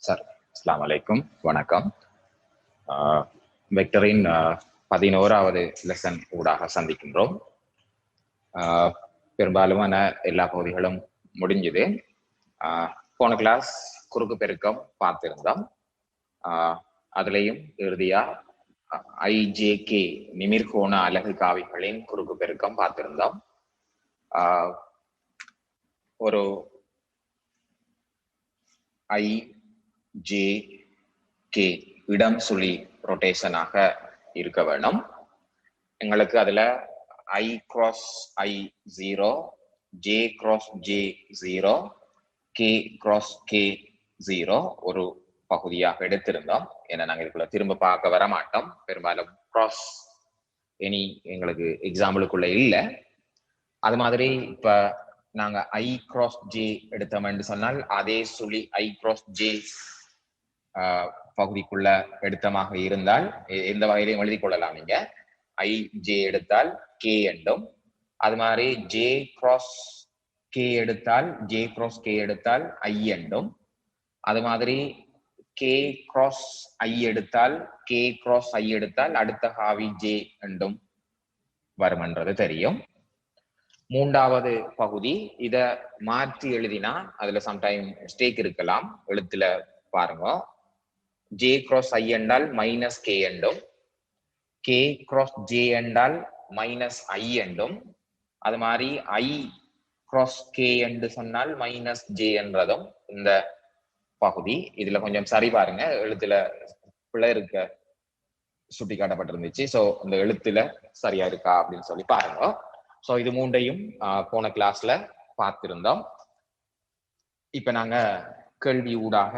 Sir அஸ்ஸலாமு அலைக்கும், வணக்கம். வெக்டரின் 11வது லெசன் ஊடாக சந்திக்கின்றோம். பெரும்பாலுமான எல்லா பகுதிகளும் முடிஞ்சுது. போன கிளாஸ் குறுக்கு பெருக்கம் பார்த்திருந்தோம். அதுலேயும் இறுதியா ஐஜேகே நிமிர்கோண அலகு காவிகளின் குறுக்கு பெருக்கம் பார்த்திருந்தோம். ஒரு ஐஜேகே இடம் சுழி ரொட்டேஷனாக இருக்க வேணும். எங்களுக்கு அதுல I cross I 0, J cross J 0, K cross K 0 ஒரு பகுதியாக எடுத்திருந்தோம். ஏன்னா நாங்கள் இதுக்குள்ள திரும்ப பார்க்க வர மாட்டோம். பெரும்பாலும் கிராஸ் இனி எங்களுக்கு எக்ஸாம்பிளுக்குள்ள இல்லை. அது மாதிரி இப்ப நாங்க I cross J எடுத்தோம்னு சொன்னால் அதே சுழி I cross J பகுதிக்குள்ள எடுத்தமாக இருந்தால் எந்த வகையிலையும் எழுதி கொள்ளலாம். நீங்க I J எடுத்தால் K என்றும், அது மாதிரி J cross K எடுத்தால் J cross K எடுத்தால் I என்றும், அது மாதிரி K cross I எடுத்தால் K cross I எடுத்தால் அடுத்த காவி J என்றும் வரும்ன்றது தெரியும். மூன்றாவது பகுதி இத மாற்றி எழுதினா அதுல சம்டைம் மிஸ்டேக் இருக்கலாம். எழுத்துல பாருங்க, J cross I என்றால் மைனஸ் K என்றும், K cross J என்றால் மைனஸ் I என்றும், அது மாதிரி I cross K என்று சொன்னால் மைனஸ் J என்றதும் இந்த பகுதி. இதுல கொஞ்சம் சரி பாருங்க, எழுத்துல பிழை இருக்க சுட்டி காட்டப்பட்டிருந்துச்சு. ஸோ இந்த எழுத்துல சரியா இருக்கா அப்படின்னு சொல்லி பாருங்க. ஸோ இது மூன்றையும் போன கிளாஸ்ல பார்த்திருந்தோம். இப்ப நாங்க கேள்வி ஊடாக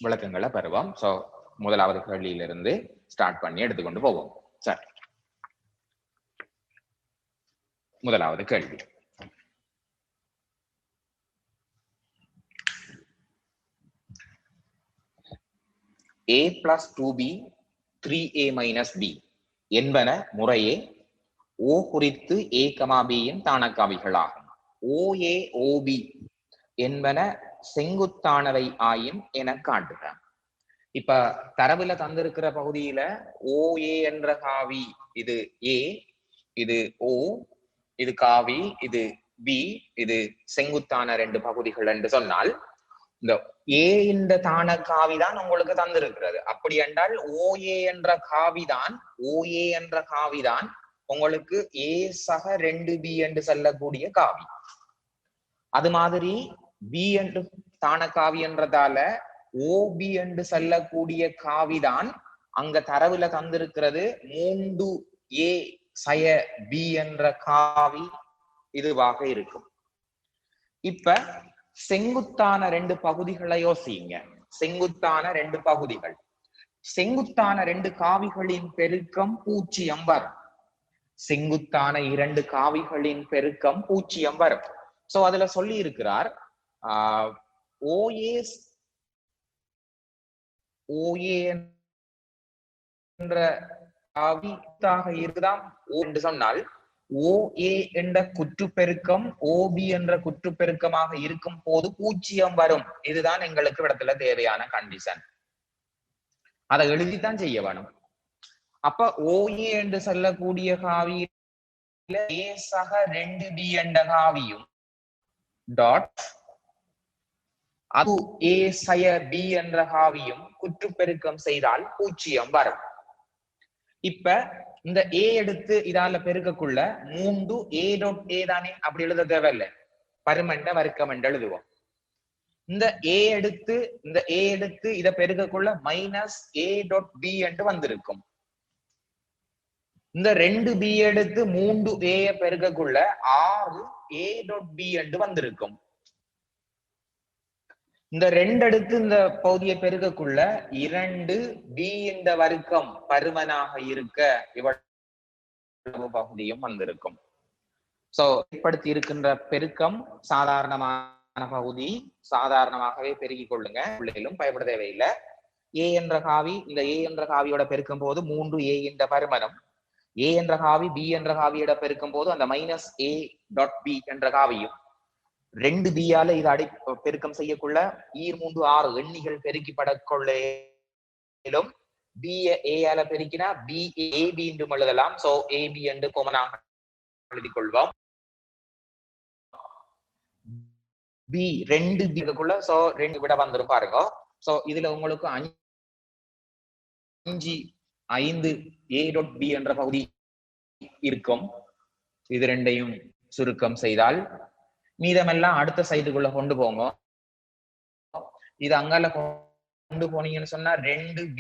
விளக்கங்களை பெறுவோம். ஸோ முதலாவது கேள்வியிலிருந்து ஸ்டார்ட் பண்ணி எடுத்துக்கொண்டு போவோம். சரி, முதலாவது கேள்வி. A plus 2B 3A minus B என்பன முறையே O குறித்து A, Bயின் தானக்காவிகளாகும். OA OB என்பன செங்குத்தானவை ஆயின் என காட்டுக. இப்ப தரவுல தந்திருக்கிற பகுதியில OA என்ற காவி இது A, இது O, இது காவி, இது B, இது செங்குத்தான ரெண்டு பகுதிகள் என்று சொன்னால் இந்த A என்ற தான காவிதான் உங்களுக்கு தந்திருக்கிறது. அப்படி என்றால் OA என்ற காவிதான் உங்களுக்கு A சக 2B என்று சொல்லக்கூடிய காவி. அது மாதிரி B என்று தான காவி என்றதால OB என்று சொல்லக்கூடிய காவிதான் அங்க தரவுல தந்திருக்கிறது 3A சய B என்ற காவி இதுவாக இருக்கும். இப்ப செங்குத்தான ரெண்டு பகுதிகளை யோசிங்க. செங்குத்தான ரெண்டு பகுதிகள், செங்குத்தான ரெண்டு காவிகளின் பெருக்கம் 0 வரும். செங்குத்தான இரண்டு காவிகளின் பெருக்கம் 0 வரும். சோ அதுல சொல்லி இருக்கிறார் OA என்ற காவியாக இருக்குதாம் என்று சொன்னால் OA என்ற குற்றுப்பெருக்கம் OB என்ற குற்றுப்பெருக்கமாக இருக்கும் போது 0 வரும். இதுதான் எங்களுக்கு இடத்துல தேவையான கண்டிஷன். அதை எழுதித்தான் செய்ய வேணும். அப்ப OA என்று சொல்லக்கூடிய காவியில A சக 2B என்ற காவியும் டாட் அது A சய B என்ற காவியும் குற்றுப்பெருக்கம் செய்தால் 0 வரும். இப்ப இந்த A எடுத்து இதால பெருக்கக்குள்ள 3A டாட் A தானே, அப்படி எழுத தேவையில்லை. பருமண்ட வர்க்கம் என்று எழுதுவோம். இந்த A எடுத்து இத பெருக்கக்குள்ள மைனஸ் A டாட் B என்று வந்திருக்கும். இந்த 2B எடுத்து 3A பெருக்கக்குள்ள 6A டாட் B என்று வந்திருக்கும். இந்த 2 எடுத்து இந்த பகுதியை பெருக்கக்குள்ள 2B இந்த வர்க்கம் பருமனாக இருக்க இவ்வளவு பகுதியும் வந்திருக்கும். சோ ஏற்படுத்தி இருக்கின்ற பெருக்கம் சாதாரணமான பகுதி, சாதாரணமாகவே பெருக்கிக் கொள்ளுங்க, பிள்ளைகளும் பயப்பட தேவையில்லை. A என்ற காவி இந்த A என்ற காவியோட பெருக்கும் போது 3A என்ற பருமனம், A என்ற காவி B என்ற காவியோட பெருக்கும் போது அந்த மைனஸ் A டாட் B என்ற காவியும், 2 b-ஆல இது பெருக்கம் செய்யக்குள்ள ஈர் 3 6 எண்ணிகள் பெருக்கிப்படக்கொள்ளும் b a-ஆல பெருக்கினா b ab என்றும் எழுதலாம். சோ ab என்று காமனாக எழுதிக் கொள்வோம். b 2 b க்குள்ள சோ 2 விட வந்துரும் பாருங்க. சோ இதுல உங்களுக்கு 5 a டாட் b என்ற பகுதி இருக்கும். இது ரெண்டையும் சுருக்கம் செய்தால் மீதமெல்லாம் அடுத்த சைடுக்குள்ள கொண்டு போங்க. இது அங்கால கொண்டு போனீங்கன்னு சொன்னா 2b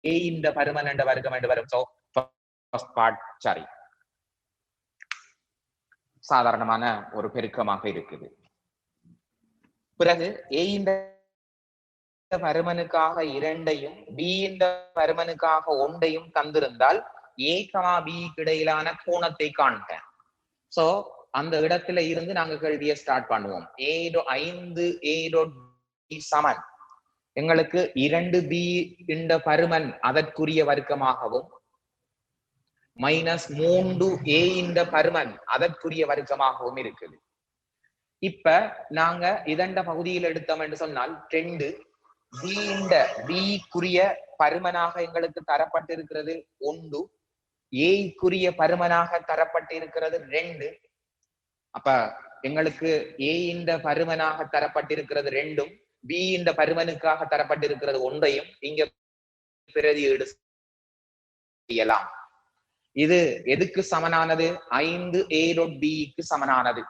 a இந்த பருமன் என்ற வர்க்கம் என்று வரும். சோ ஃபர்ஸ்ட் பார்ட் சரி, சாதாரணமான ஒரு பெருக்கமாக இருக்குது. பிறகு a இந்த பருமனுக்காக 2ஐயும் b இந்த பருமனுக்காக 1ஐயும் தந்திருந்தால் a, b இடையிலான கோணத்தை காண்க. சோ அந்த இடத்துல இருந்து நாங்க கேள்வியை ஸ்டார்ட் பண்ணுவோம். 5 a டாட் b சமன் எங்களுக்கு 2b இந்த பருமன் அதற்குரிய வர்க்கமாகவும் -3a இந்த பருமன் அதற்குரிய வர்க்கமாகவும் இருக்குது. இப்ப நாங்க இதண்ட பகுதியில் எடுத்தோம் என்று சொன்னால் 2 b இந்த b-க்குரிய பருமனாக எங்களுக்கு தரப்பட்டிருக்கிறது 1, a-க்குரிய பருமனாக தரப்பட்டிருக்கிறது 2. அப்ப எங்களுக்கு a இந்த பருமனாக தரப்பட்டிருக்கிறது 2ம் b இந்த பருமனுக்காக தரப்பட்டிருக்கிறது 1ஐயும் இங்க பிரதியீடு செய்யலாம். இது எதுக்கு சமனானது? 5a டாட் b க்கு சமனானது.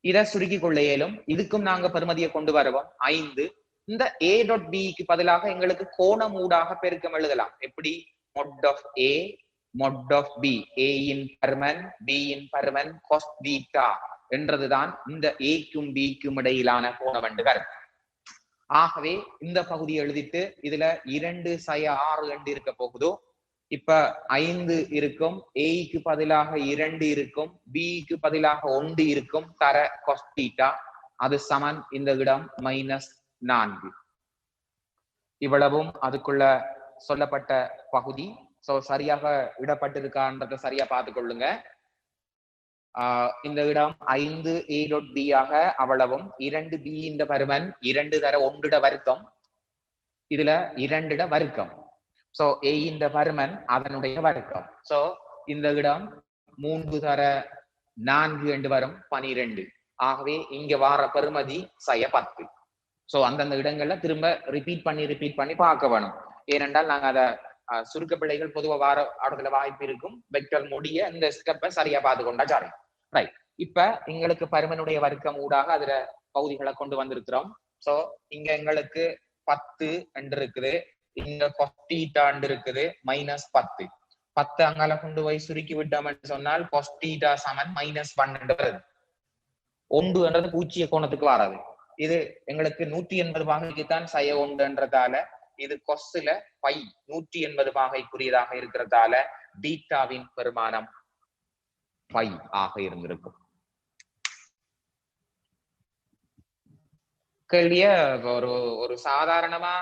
இதை சுருக்கிக் கொள்ள இயலும். இதுக்கும் நாங்க பெருமதியை கொண்டு வருவோம். 5 இந்த a டாட் b க்கு பதிலாக எங்களுக்கு கோணம் ஊடாக பெருக்கம் எழுதலாம். எப்படி? mod of a mod of b, a இன் பருமன் b இன் பருமன் cos theta என்றதுதான் இந்த a க்கும் b க்கும் இடையிலான கோணம் என்று கருத்து. ஆகவே இந்த பகுதியை எழுதிட்டு இதுல 2 6 என்று இருக்க போகுதோ. இப்ப 5 இருக்கும், a-க்கு பதிலாக 2 இருக்கும், b-க்கு பதிலாக 1 இருக்கும், தர cos theta. அது சமன் இந்த இடம் -4. இவ்வளவும் அதுக்குள்ள சொல்லப்பட்ட பகுதி. சோ சரியாக இடப்பட்டிருக்கான்றத சரியா பார்த்து கொள்ளுங்க. இந்த இடம் 5a டாட் b ஆக அவ்வளவும் 2b இந்த பருமன் 2 தர 1 வர்க்கம், இதுல 2 வர்க்கம். சோ a இந்த பருமன் அதனுடைய வர்க்கம். சோ இந்த இடம் 3 தர 4 என்று வரும் 12. ஆகவே இங்க வார பெருமதி 10. சோ அந்தந்த இடங்கள்ல திரும்ப ரிப்பீட் பண்ணி பார்க்க வேணும். ஏனென்றால் நாங்க அதை சுருக்க பிழைகள் பொதுவா வார ஆடத்துல வாய்ப்பு இருக்கும். வெக்டர் முடிய இந்த ஸ்டெப்பை சரியா பார்த்து கொண்டா சாரி. ரைட். இப்ப எங்களுக்கு பருமனுடைய வர்க்கம் ஊடாக அதுல பகுதிகளை கொண்டு வந்திருக்கிறோம். சோ இங்க எங்களுக்கு 10 என்று இருக்குது, இங்க cos theta இருக்குது -10. 10 அங்கால கொண்டு போய் சுருக்கி விட்டோம் என்று சொன்னால் cos theta சமன் -1 என்று வருது. 1 என்றது பூச்சிய கோணத்துக்கு வராது. இது எங்களுக்கு 180 பாகைக்குத்தான் சய 1 என்றதால இது கொஸ்ல பை 180 பாகைக்குரியதாக இருக்கிறதால பீட்டாவின் பெருமானம் பை ஆக இருந்திருக்கும். கேள்விய ஒரு சாதாரணமா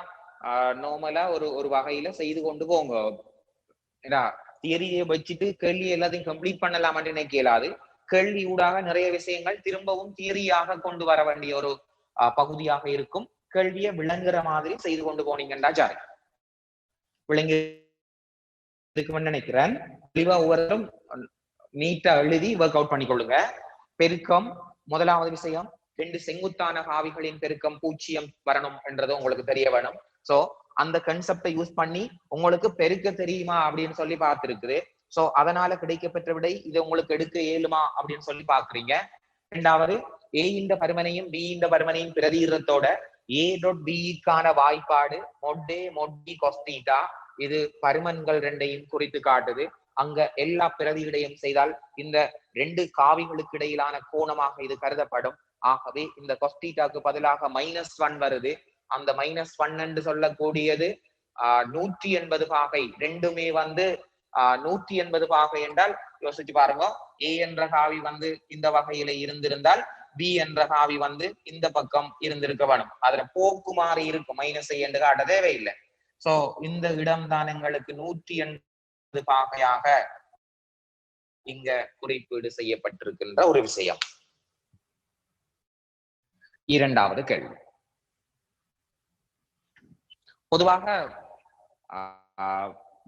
நார்மலா ஒரு வகையில செய்து கொண்டு போங்க. தியரியை வச்சுட்டு கேள்வி எல்லாத்தையும் கம்ப்ளீட் பண்ணலாம்னு நினைக்க இயலாது. கேள்வி ஊடாக நிறைய விஷயங்கள் திரும்பவும் தியரியாக கொண்டு வர வேண்டிய ஒரு பகுதியாக இருக்கும். கேள்வியை விளங்குற மாதிரி செய்து கொண்டு போனீங்கன்னா ஜாரி விளங்கி இருக்குன்னு நினைக்கிறேன். தெளிவா ஒவ்வொருத்தரும் நீட்டா எழுதி ஒர்க் அவுட் பண்ணிக்கொள்ளுங்க. பெருக்கம் முதலாவது விஷயம், 2 செங்குத்தான காவிகளின் பெருக்கம் 0 வரணும் என்றது உங்களுக்கு தெரிய வேணும். சோ அந்த கன்செப்டை யூஸ் பண்ணி உங்களுக்கு பெருக்க தெரியுமா அப்படின்னு சொல்லி பார்த்திருக்குது. சோ அதனால கிடைக்கப்பெற்ற விடை இது உங்களுக்கு எடுக்க இயலுமா அப்படின்னு சொல்லி பாக்குறீங்க. இரண்டாவது, a இந்த பருமனையும் b இந்த பருமனையும் பிரதியிடத்தோட a டாட் b க்கான வாய்ப்பாடு mod a mod b cos theta. இது பருமன்கள் ரெண்டையும் குறித்து காட்டுது. அங்க எல்லா பிரதியிடையும் செய்தால் இந்த 2 காவிகளுக்கு இடையிலான கோணமாக இது கருதப்படும். ஆகவே இந்த cos thetaக்கு பதிலாக -1 வருது. அந்த -1 என்று சொல்லக்கூடியது 180 பாகை. ரெண்டுமே 180 பாகை என்றால் யோசிச்சு பாருங்க. a என்ற காவி இந்த வகையில இருந்திருந்தால் b என்ற காவி இந்த பக்கம் இருந்திருக்க வேணும். அதுல போக்கு மாறி இருக்கும். -a என்று காட்ட தேவையில்லை. சோ இந்த இடம் தான் எங்களுக்கு 180 பாகையாக இங்க குறிப்பீடு செய்யப்பட்டிருக்கின்ற ஒரு விஷயம். இரண்டாவது கேள்வி. பொதுவாக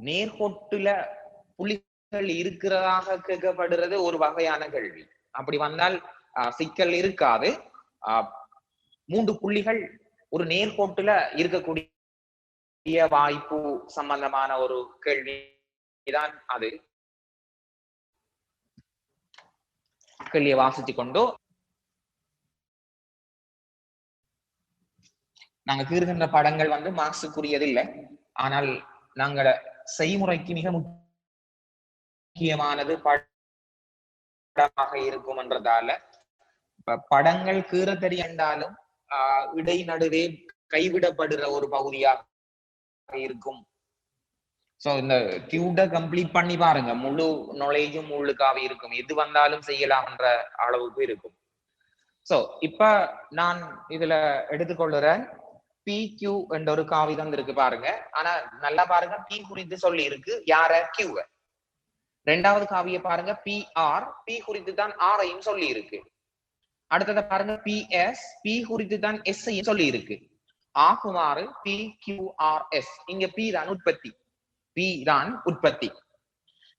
நேர்கோட்டுல புள்ளிகள் இருக்கிறதாக கேட்கப்படுறது ஒரு வகையான கேள்வி. அப்படி வந்தால் சிக்கல் இருக்காது. 3 புள்ளிகள் ஒரு நேர்கோட்டுல இருக்கக்கூடிய வாய்ப்பு சம்பந்தமான ஒரு கேள்விதான் அது. கேள்வியை வாசிச்சு கொண்டு நாங்க தீர்கின்ற படங்கள் வந்து மார்க்ஸுக்குரியது இல்லை. ஆனால் நாங்கள செய்முறைக்கு மிக முக்கியமானது படமாக இருக்கும் என்றதால படங்கள் கீற தெரியண்டாலும் இடை நடுவே கைவிடப்படுற ஒரு பகுதியாக இருக்கும். சோ இந்த கியூட கம்ப்ளீட் பண்ணி பாருங்க, முழு நுழையும் உள்ளுக்காக இருக்கும், எது வந்தாலும் செய்யலாம் என்ற அளவுக்கு இருக்கும். சோ இப்ப நான் இதுல எடுத்துக்கொள்ளுறேன் PQ என்ற ஒரு காவிதம் இருக்கு பாருங்க. ஆனா நல்லா பாருங்க, P குறித்து சொல்லி இருக்கு யார, Q. ரெண்டாவது காவிய பாருங்க PR, P குறித்து தான் R-ஐயும் சொல்லி இருக்கு. அடுத்ததை பாருங்க PS, P குறித்து தான் S-ஐயும் சொல்லி இருக்கு. ஆகுமாறு PQRS, இங்க P தான் உற்பத்தி, P தான் உற்பத்தி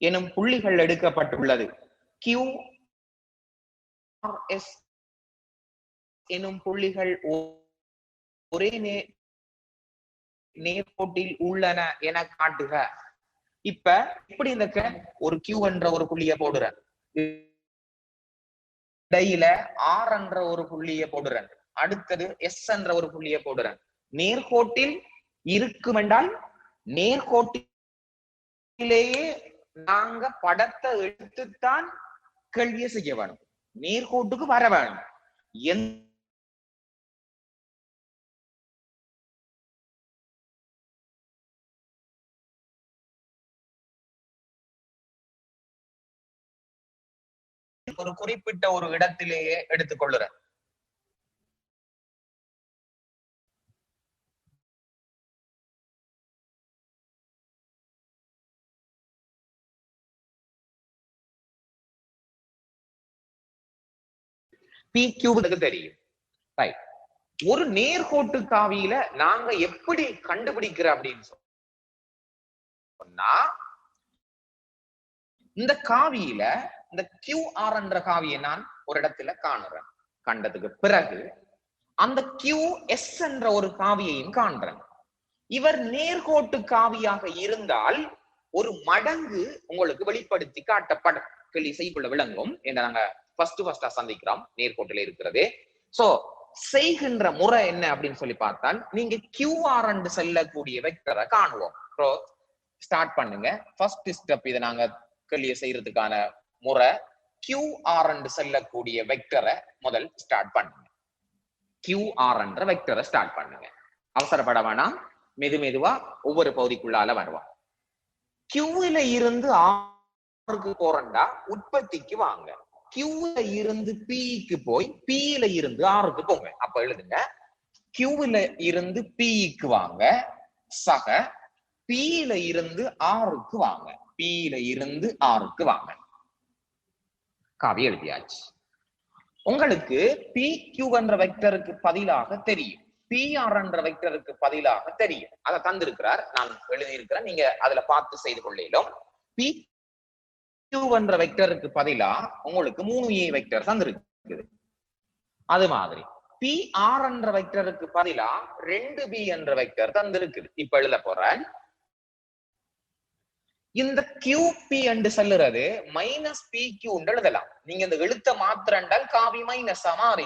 எனும் புள்ளிகள் எடுக்கப்பட்டுள்ளது. QRS எனும் புள்ளிகள் ஒரே நேர்கோட்டில் உள்ளன என காட்டுக. இப்ப இப்படி இந்த ஒரு Q என்ற ஒரு புள்ளியை போடுறேன், இடையில R என்ற ஒரு புள்ளியை போடுறேன், அடுத்தது S என்ற ஒரு புள்ளியை போடுறேன். நேர்கோட்டில் இருக்கும் என்றால் நேர்கோட்டிலேயே நாங்க படத்தை எடுத்துத்தான் கேள்வியை செய்ய வேணும், நேர்கோட்டுக்கு வர வேணும். ஒரு குறிப்பிட்ட ஒரு இடத்திலேயே எடுத்துக்கொள்ளுறேன். PQ தெரியும். ஒரு நேர்கோட்டு காவியில நாங்க எப்படி கண்டுபிடிக்கிறோம் அப்படின்னு சொன்னா, இந்த காவியில இந்த QR என்ற காவியை நான் ஒரு இடத்துல காணுறேன். கண்டதுக்கு பிறகு அந்த QS என்ற ஒரு காவியையும் காண்றேன். இவர் நேர்கோட்டு காவியாக இருந்தால் ஒரு மடங்கு உங்களுக்கு வெளிப்படுத்தி காட்டப்படும், கேள்வி செய்யக்குள்ள விளங்கும் என்று நாங்க ஃபர்ஸ்டா சந்திக்கிறோம் நேர்கோட்டில் இருக்கிறது. சோ செய்கின்ற முறை என்ன அப்படின்னு சொல்லி பார்த்தால், நீங்க QR என்று செல்லக்கூடிய வெக்டரை காணுவோம். ஸ்டார்ட் பண்ணுங்க. ஃபர்ஸ்ட் ஸ்டெப் இதை நாங்க கேள்வியை செய்யறதுக்கான முறை, QR என்று செல்லக்கூடிய வெக்டரை முதல் ஸ்டார்ட் பண்ணுங்க. QR என்ற வெக்டரை ஸ்டார்ட் பண்ணுங்க, அவசரப்பட வேணாம், மெதுவா ஒவ்வொரு பகுதிக்குள்ளால வருவோம். Qல இருந்து R-க்கு போறண்டா உற்பத்திக்கு வாங்க, Qல இருந்து P-க்கு போய் P-ல இருந்து R-க்கு போங்க. அப்ப எழுதுங்க, Qல இருந்து P-க்கு வாங்க, சக P-ல இருந்து R-க்கு வாங்க, P-ல இருந்து R-க்கு வாங்க. காவி எழுதியாச்சு. உங்களுக்கு PQ என்ற வெக்டருக்கு பதிலாக தெரியும், PR என்ற வெக்டருக்கு பதிலாக தெரியும், அதை தந்திருக்கிறார், நான் எழுதியிருக்கிறேன், நீங்க அதுல பார்த்து செய்து கொள்ளலாம். PQ என்ற வெக்டருக்கு பதிலா உங்களுக்கு 3A வெக்டர் தந்திருக்குது. அது மாதிரி PR என்ற வெக்டருக்கு பதிலா 2B என்ற வெக்டர் தந்திருக்குது. இப்ப எழுத போறேன், இந்த QP என்று சொல்லுறது மைனஸ் PQ எழுதலாம். நீங்க இந்த எழுத்த மாத்திரண்டால் காவி மைனஸ் மாறி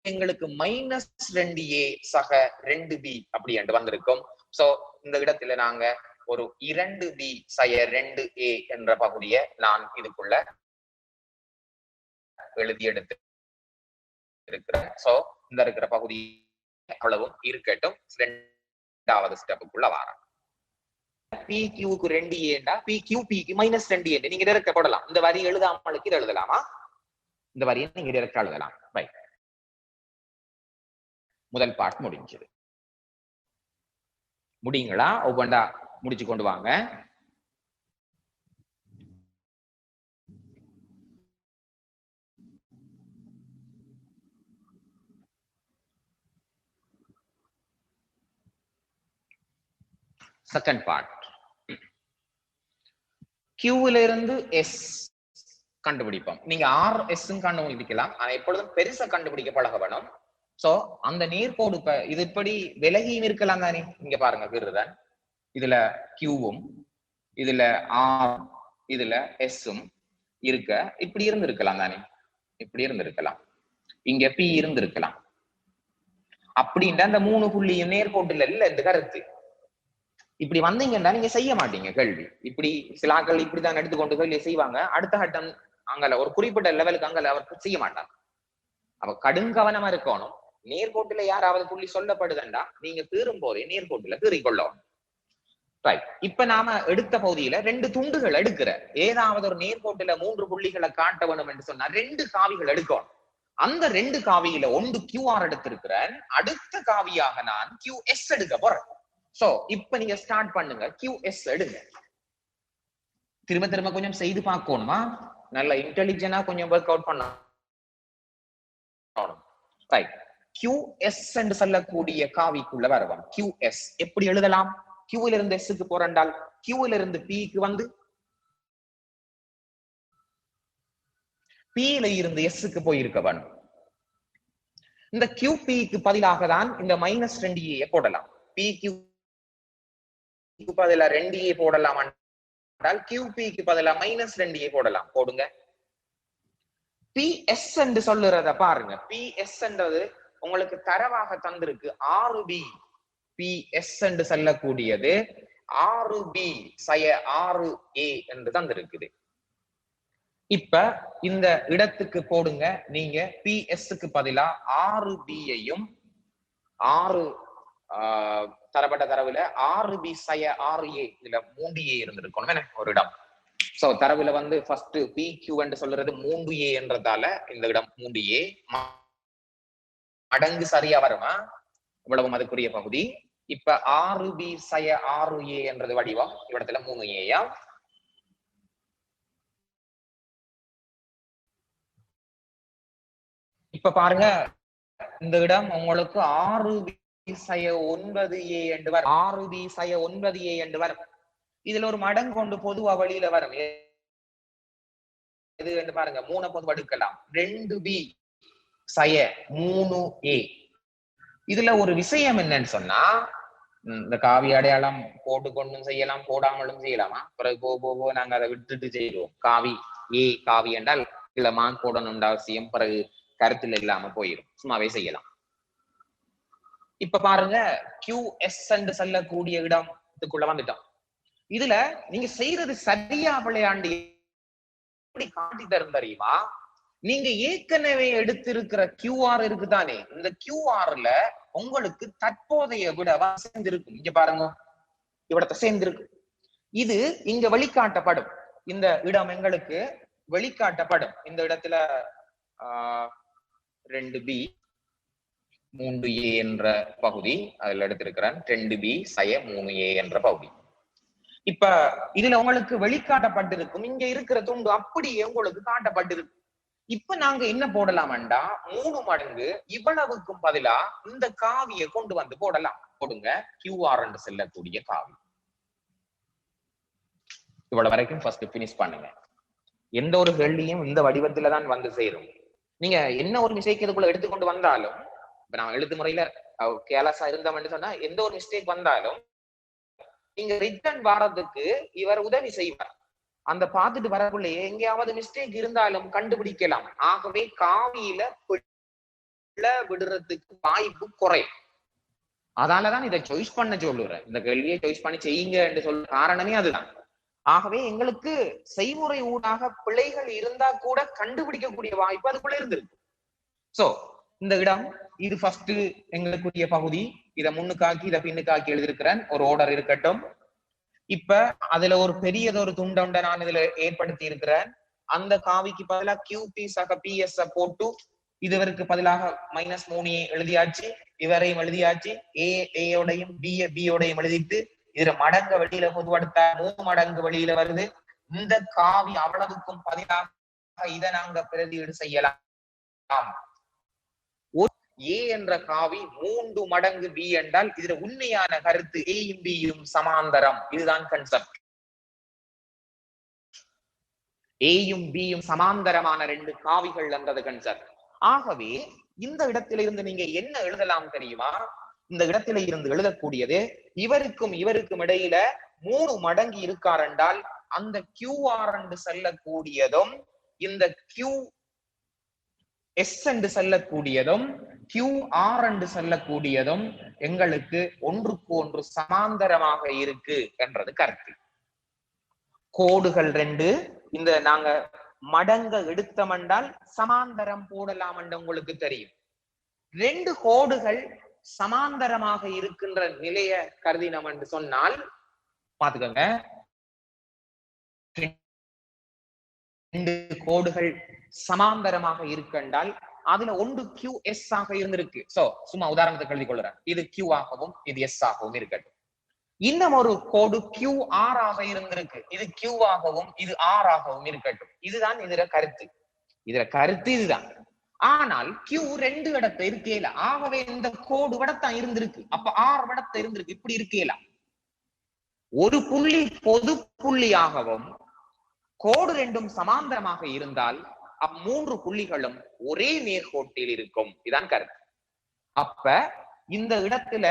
எங்களுக்கு மைனஸ் 2A சக 2B அப்படி என்று வந்திருக்கும். சோ இந்த இடத்துல நாங்க ஒரு 2B சய 2A என்ற பகுதியை நான் இதுக்குள்ள எழுதி எடுத்து இருக்கிறேன். சோ இந்த இருக்கிற பகுதி அவ்வளவும் இருக்கட்டும். இரண்டாவது ஸ்டெப்புக்குள்ள வரோம். PQ-க்கு 2A, PQP-க்கு மைனஸ் 2A நீங்க டைரக்டா போடலாம். இந்த வரி எழுதாமலுக்கு இதை எழுதலாமா? இந்த வரியை நீங்க டைரக்டா எழுதலாம். ரைட், முதல் பார்ட் முடிஞ்சது. முடியுங்களா? ஒவ்வொன்றா முடிச்சு கொண்டு வாங்க. Second part. கியூல இருந்து எஸ் கண்டுபிடிப்போம். நீங்க ஆர் எஸ் கண்டுபிடிக்கலாம். ஆனா எப்பொழுதும் பெருசா கண்டுபிடிக்க பழக வேணும். சோ அந்த நேர்கோடு இது இப்படி விலகியும் இருக்கலாம் தானே. இங்க பாருங்க விருதான் இதுல கியூவும் இதுல ஆர் இதுல எஸ்ஸும் இருக்க இப்படி இருந்திருக்கலாம் தானே. இப்படி இருந்திருக்கலாம், இங்க பி இருந்திருக்கலாம். அப்படின்ற அந்த 3 புள்ளியும் நேர்கோட்டுல இல்ல இந்த கருத்து. இப்படி வந்தீங்கன்னா நீங்க செய்ய மாட்டீங்க கேள்வி. இப்படி சில ஆட்கள் இப்படிதான் எடுத்துக்கொண்டு கேள்வி செய்வாங்க. அடுத்த கட்டம் அங்கல ஒரு குறிப்பிட்ட லெவலுக்கு அங்கல அவர் செய்ய மாட்டாங்க. அவ கடுங்கவனமா இருக்கணும். நேர்கோட்டுல யாராவது புள்ளி சொல்லப்படுதுண்டா நீங்க தீரும் போதே நேர்கோட்டுல தீறிக்கொள்ளணும். ரைட். இப்ப நாம எடுத்த பகுதியில 2 துண்டுகள் எடுக்கிற ஏதாவது ஒரு நேர்கோட்டுல 3 புள்ளிகளை காட்ட வேணும் என்று சொன்னா 2 காவிகள் எடுக்கணும். அந்த 2 காவியில ஒன்று QR எடுத்திருக்கிறேன், அடுத்த காவியாக நான் QS எடுக்க போறேன். சோ இப்ப நீங்க ஸ்டார்ட் பண்ணுங்க, QS எடுங்க. திரும்ப திரும்ப கொஞ்சம் செய்து பார்க்கணுமா, நல்ல இன்டெலிஜென்டா கொஞ்சம் ஒர்க் அவுட் பண்ணணும். ரைட். QS என்று சொல்லக்கூடிய காவிக்குள்ள வருவோம். QS எப்படி எழுதலாம்? Qல இருந்து S-க்கு போறண்டால் Qல இருந்து P-க்கு வந்து P-ல இருந்து S-க்கு போயிருக்க வேணும். இந்த QP-க்கு பதிலாக தான் இந்த -2A போடலாம். P-க்கு பதிலா 2A போடலாம் என்றால் QP-க்கு பதிலா -2A போடலாம். போடுங்க. PS என்று சொல்லுறத பாருங்க. PS என்றது உங்களுக்கு தரவாக தந்திருக்கு 6B. PS என்று சொல்லக்கூடியது 6B சய 6A என்று தந்திருக்குது. இப்ப இந்த இடத்துக்கு போடுங்க நீங்க PS-க்கு பதிலா 6B-யையும் 6 தரப்பட்ட தரவுல 6B சய 6A இதுல 3A இருந்திருக்கணும் ஒரு இடம். சோ தரவுல வந்து ஃபர்ஸ்ட் PQ என்று சொல்றது 3A என்றதால இந்த இடம் 3A மடங்கு சரியா வருமா? இவ்வளவும் அதுக்குரிய பகுதி. இப்ப 6B சய 6A என்றது வடிவம், இவ்விடத்துல 3A. இப்ப பாருங்க இந்த இடம் உங்களுக்கு 6B சய 9A என்று வரும். 6B சய 9A என்று வரும். இதுல ஒரு மடங்கு கொண்டு பொதுவா வழியில வரும். இது என்று பாருங்க 3 பொது எடுக்கலாம். 2B சய 3A. இதுல ஒரு விஷயம் என்னன்னு சொன்னா, இந்த காவி அடையாளம் போட்டு கொண்டும் செய்யலாம், போடாமலும் செய்யலாமா? பிறகு போக நாங்க அதை விட்டுட்டு செய்வோம். காவி ஏ காவி என்றால் இல்ல மார்க் போடணும்ன்ற அவசியம் பிறகு கருத்துல இல்லாம போயிடும், சும்மாவே செய்யலாம். இப்ப பாருங்க QS என்று சொல்லக்கூடிய இடத்துக்குள்ள வந்துட்டோம். இதுல நீங்க செய்யறது சரியா விளையாண்டு எப்படி காட்டி தரும் தெரியுமா? நீங்க ஏற்கனவே எடுத்திருக்கிற QR இருக்குதானே, இந்த QRல உங்களுக்கு தற்போதைய விட சேர்ந்திருக்கும். இங்க பாருங்க இவ்விடத்தை சேர்ந்திருக்கு. இது இங்க வெளிக்காட்டப்படும். இந்த இடம் எங்களுக்கு வெளிக்காட்டப்படும். இந்த இடத்துல 2B 3A என்ற பகுதி அதுல எடுத்திருக்கிறேன். 2B சய 3A என்ற பகுதி. இப்ப இதுல உங்களுக்கு வெளிக்காட்டப்பட்டிருக்கும். இங்க இருக்கிற துண்டு அப்படியே உங்களுக்கு காட்டப்பட்டிருக்கும். இப்ப நாங்க என்ன போடலாம்டா 3 மடங்கு இவ்வளவுக்கும் பதிலா இந்த காவியை கொண்டு வந்து போடலாம். போடுங்க QR என்று செல்லக்கூடிய காவி. இவ்வளவு வரைக்கும் ஃபர்ஸ்ட் பினிஷ் பண்ணுங்க. எந்த ஒரு கேள்வியும் இந்த வடிவத்துல தான் வந்து சேரும். நீங்க என்ன ஒரு மிஸ்டேக் இதுக்குள்ள எடுத்துக்கொண்டு வந்தாலும், இப்ப நான் எழுத்து முறையில கேலஸா இருந்தோம்னு சொன்னா எந்த ஒரு மிஸ்டேக் வந்தாலும் நீங்க ரிட்டர்ன் வாரத்துக்கு இவர் உதவி செய்வார். அந்த பார்த்துட்டு வரக்குள்ளேயே எங்கேயாவது மிஸ்டேக் இருந்தாலும் கண்டுபிடிக்கலாம். ஆகவே காவியில விடுறதுக்கு வாய்ப்பு குறையும். அதனாலதான் இதை சாய்ஸ் பண்ண சொல்லுறேன். இந்த கேள்வியை சாய்ஸ் பண்ணி செய்யுங்க என்று சொல்ற காரணமே அதுதான். ஆகவே எங்களுக்கு செய்முறை ஊடாக பிழைகள் இருந்தா கூட கண்டுபிடிக்கக்கூடிய வாய்ப்பு அதுக்குள்ள இருந்திருக்கு. சோ இந்த இடம் இது ஃபர்ஸ்ட் எங்களுக்குரிய பகுதி. இதை முன்னுக்காக்கி இதை பின்னுக்காக்கி எழுதியிருக்கிறேன். ஒரு ஆர்டர் இருக்கட்டும். இப்ப அதுல ஒரு பெரியதொரு துண்டை நான் இதுல ஏற்படுத்தி இருக்கிறேன். அந்த காவிக்கு பதிலாக QP சக PS போட்டு இதுவருக்கு பதிலாக -3A எழுதியாச்சு, இவரையும் எழுதியாச்சு, A-யோடையும் B-யோடையும் எழுதிட்டு இதுல மடங்கு வெளியில பொதுவடுத்தா 3 மடங்கு வெளியில வருது. இந்த காவி அவ்வளவுக்கும் பதிலாக இதை நாங்க பிரதியீடு செய்யலாம். ஏ என்ற காவி 3 மடங்கு பி என்றால் இதுல உண்மையான கருத்து ஏயும் பியும் சமாந்தரம். இதுதான் கன்செப்ட். ஏயும் பியும் சமாந்தரமான 2 காவிகள் என்றது கன்செப்ட். ஆகவே இந்த இடத்திலிருந்து நீங்க என்ன எழுதலாம் தெரியுமா? இந்த இடத்தில இருந்து எழுதக்கூடியது இவருக்கும் இவருக்கும் இடையில 3 மடங்கு இருக்கார் என்றால் அந்த QR என்று செல்லக்கூடியதும் இந்த QS என்று செல்லக்கூடியதும் QR என்று செல்லக்கூடியதும் எங்களுக்கு ஒன்றுக்கு ஒன்று சமாந்தரமாக இருக்கு என்றது கருத்து. கோடுகள் 2 இந்த நாங்க மடங்க எடுத்தோம் என்றால் சமாந்தரம் போடலாம் என்று உங்களுக்கு தெரியும். 2 கோடுகள் சமாந்தரமாக இருக்கின்ற நிலைய கருதினம் என்று சொன்னால் பாத்துக்கோங்க, 2 கோடுகள் சமாந்தரமாக இருக்கின்றால் அதுல ஒன்று QS ஆக இருந்திருக்கு. சோ சும்மா உதாரணத்துக்கு எழுதி கொள்றேன். இது Q ஆகவும் இது S ஆகவும் இருக்கட்டும். இன்னும் ஒரு கோடு QR ஆக இருந்திருக்கு. இது Q ஆகவும் இது R ஆகவும் இருக்கட்டும். இதுதான் இதுல கருத்து. இதுல கருத்து இதுதான். ஆனால் Q 2 இடத்தை இருக்கேல. ஆகவே இந்த கோடு வடத்தான் இருந்திருக்கு. அப்ப R வடத்தை இருந்திருக்கு. இப்படி இருக்கேல. ஒரு புள்ளி பொது புள்ளியாகவும் கோடு 2ம் சமாந்தரமாக இருந்தால் அம்மூன்று புள்ளிகளும் ஒரே நேர்கோட்டில் இருக்கும். இதான் கருத்து. அப்ப இந்த இடத்துல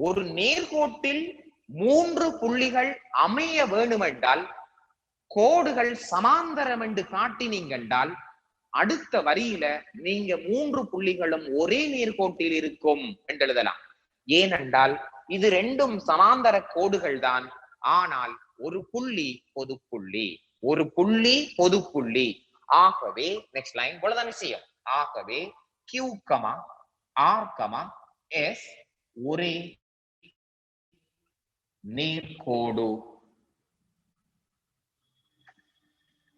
ஒரு நேர்கோட்டில் 3 புள்ளிகள் அமைய வேண்டுமென்றால் கோடுகள் சமாந்தரம் என்று காட்டினீங்கன்றால் அடுத்த வரியில நீங்க 3 புள்ளிகளும் ஒரே நேர்கோட்டில் இருக்கும் என்று எழுதலாம். ஏனென்றால் இது 2ம் சமாந்தர கோடுகள் தான். ஆனால் ஒரு புள்ளி பொது புள்ளி, ஒரு புள்ளி பொது புள்ளி. ஆகவே நெக்ஸ்ட் லைன் போலதான் விஷயம். ஆகவே Q, R, S ஒரே நேர்கோடு,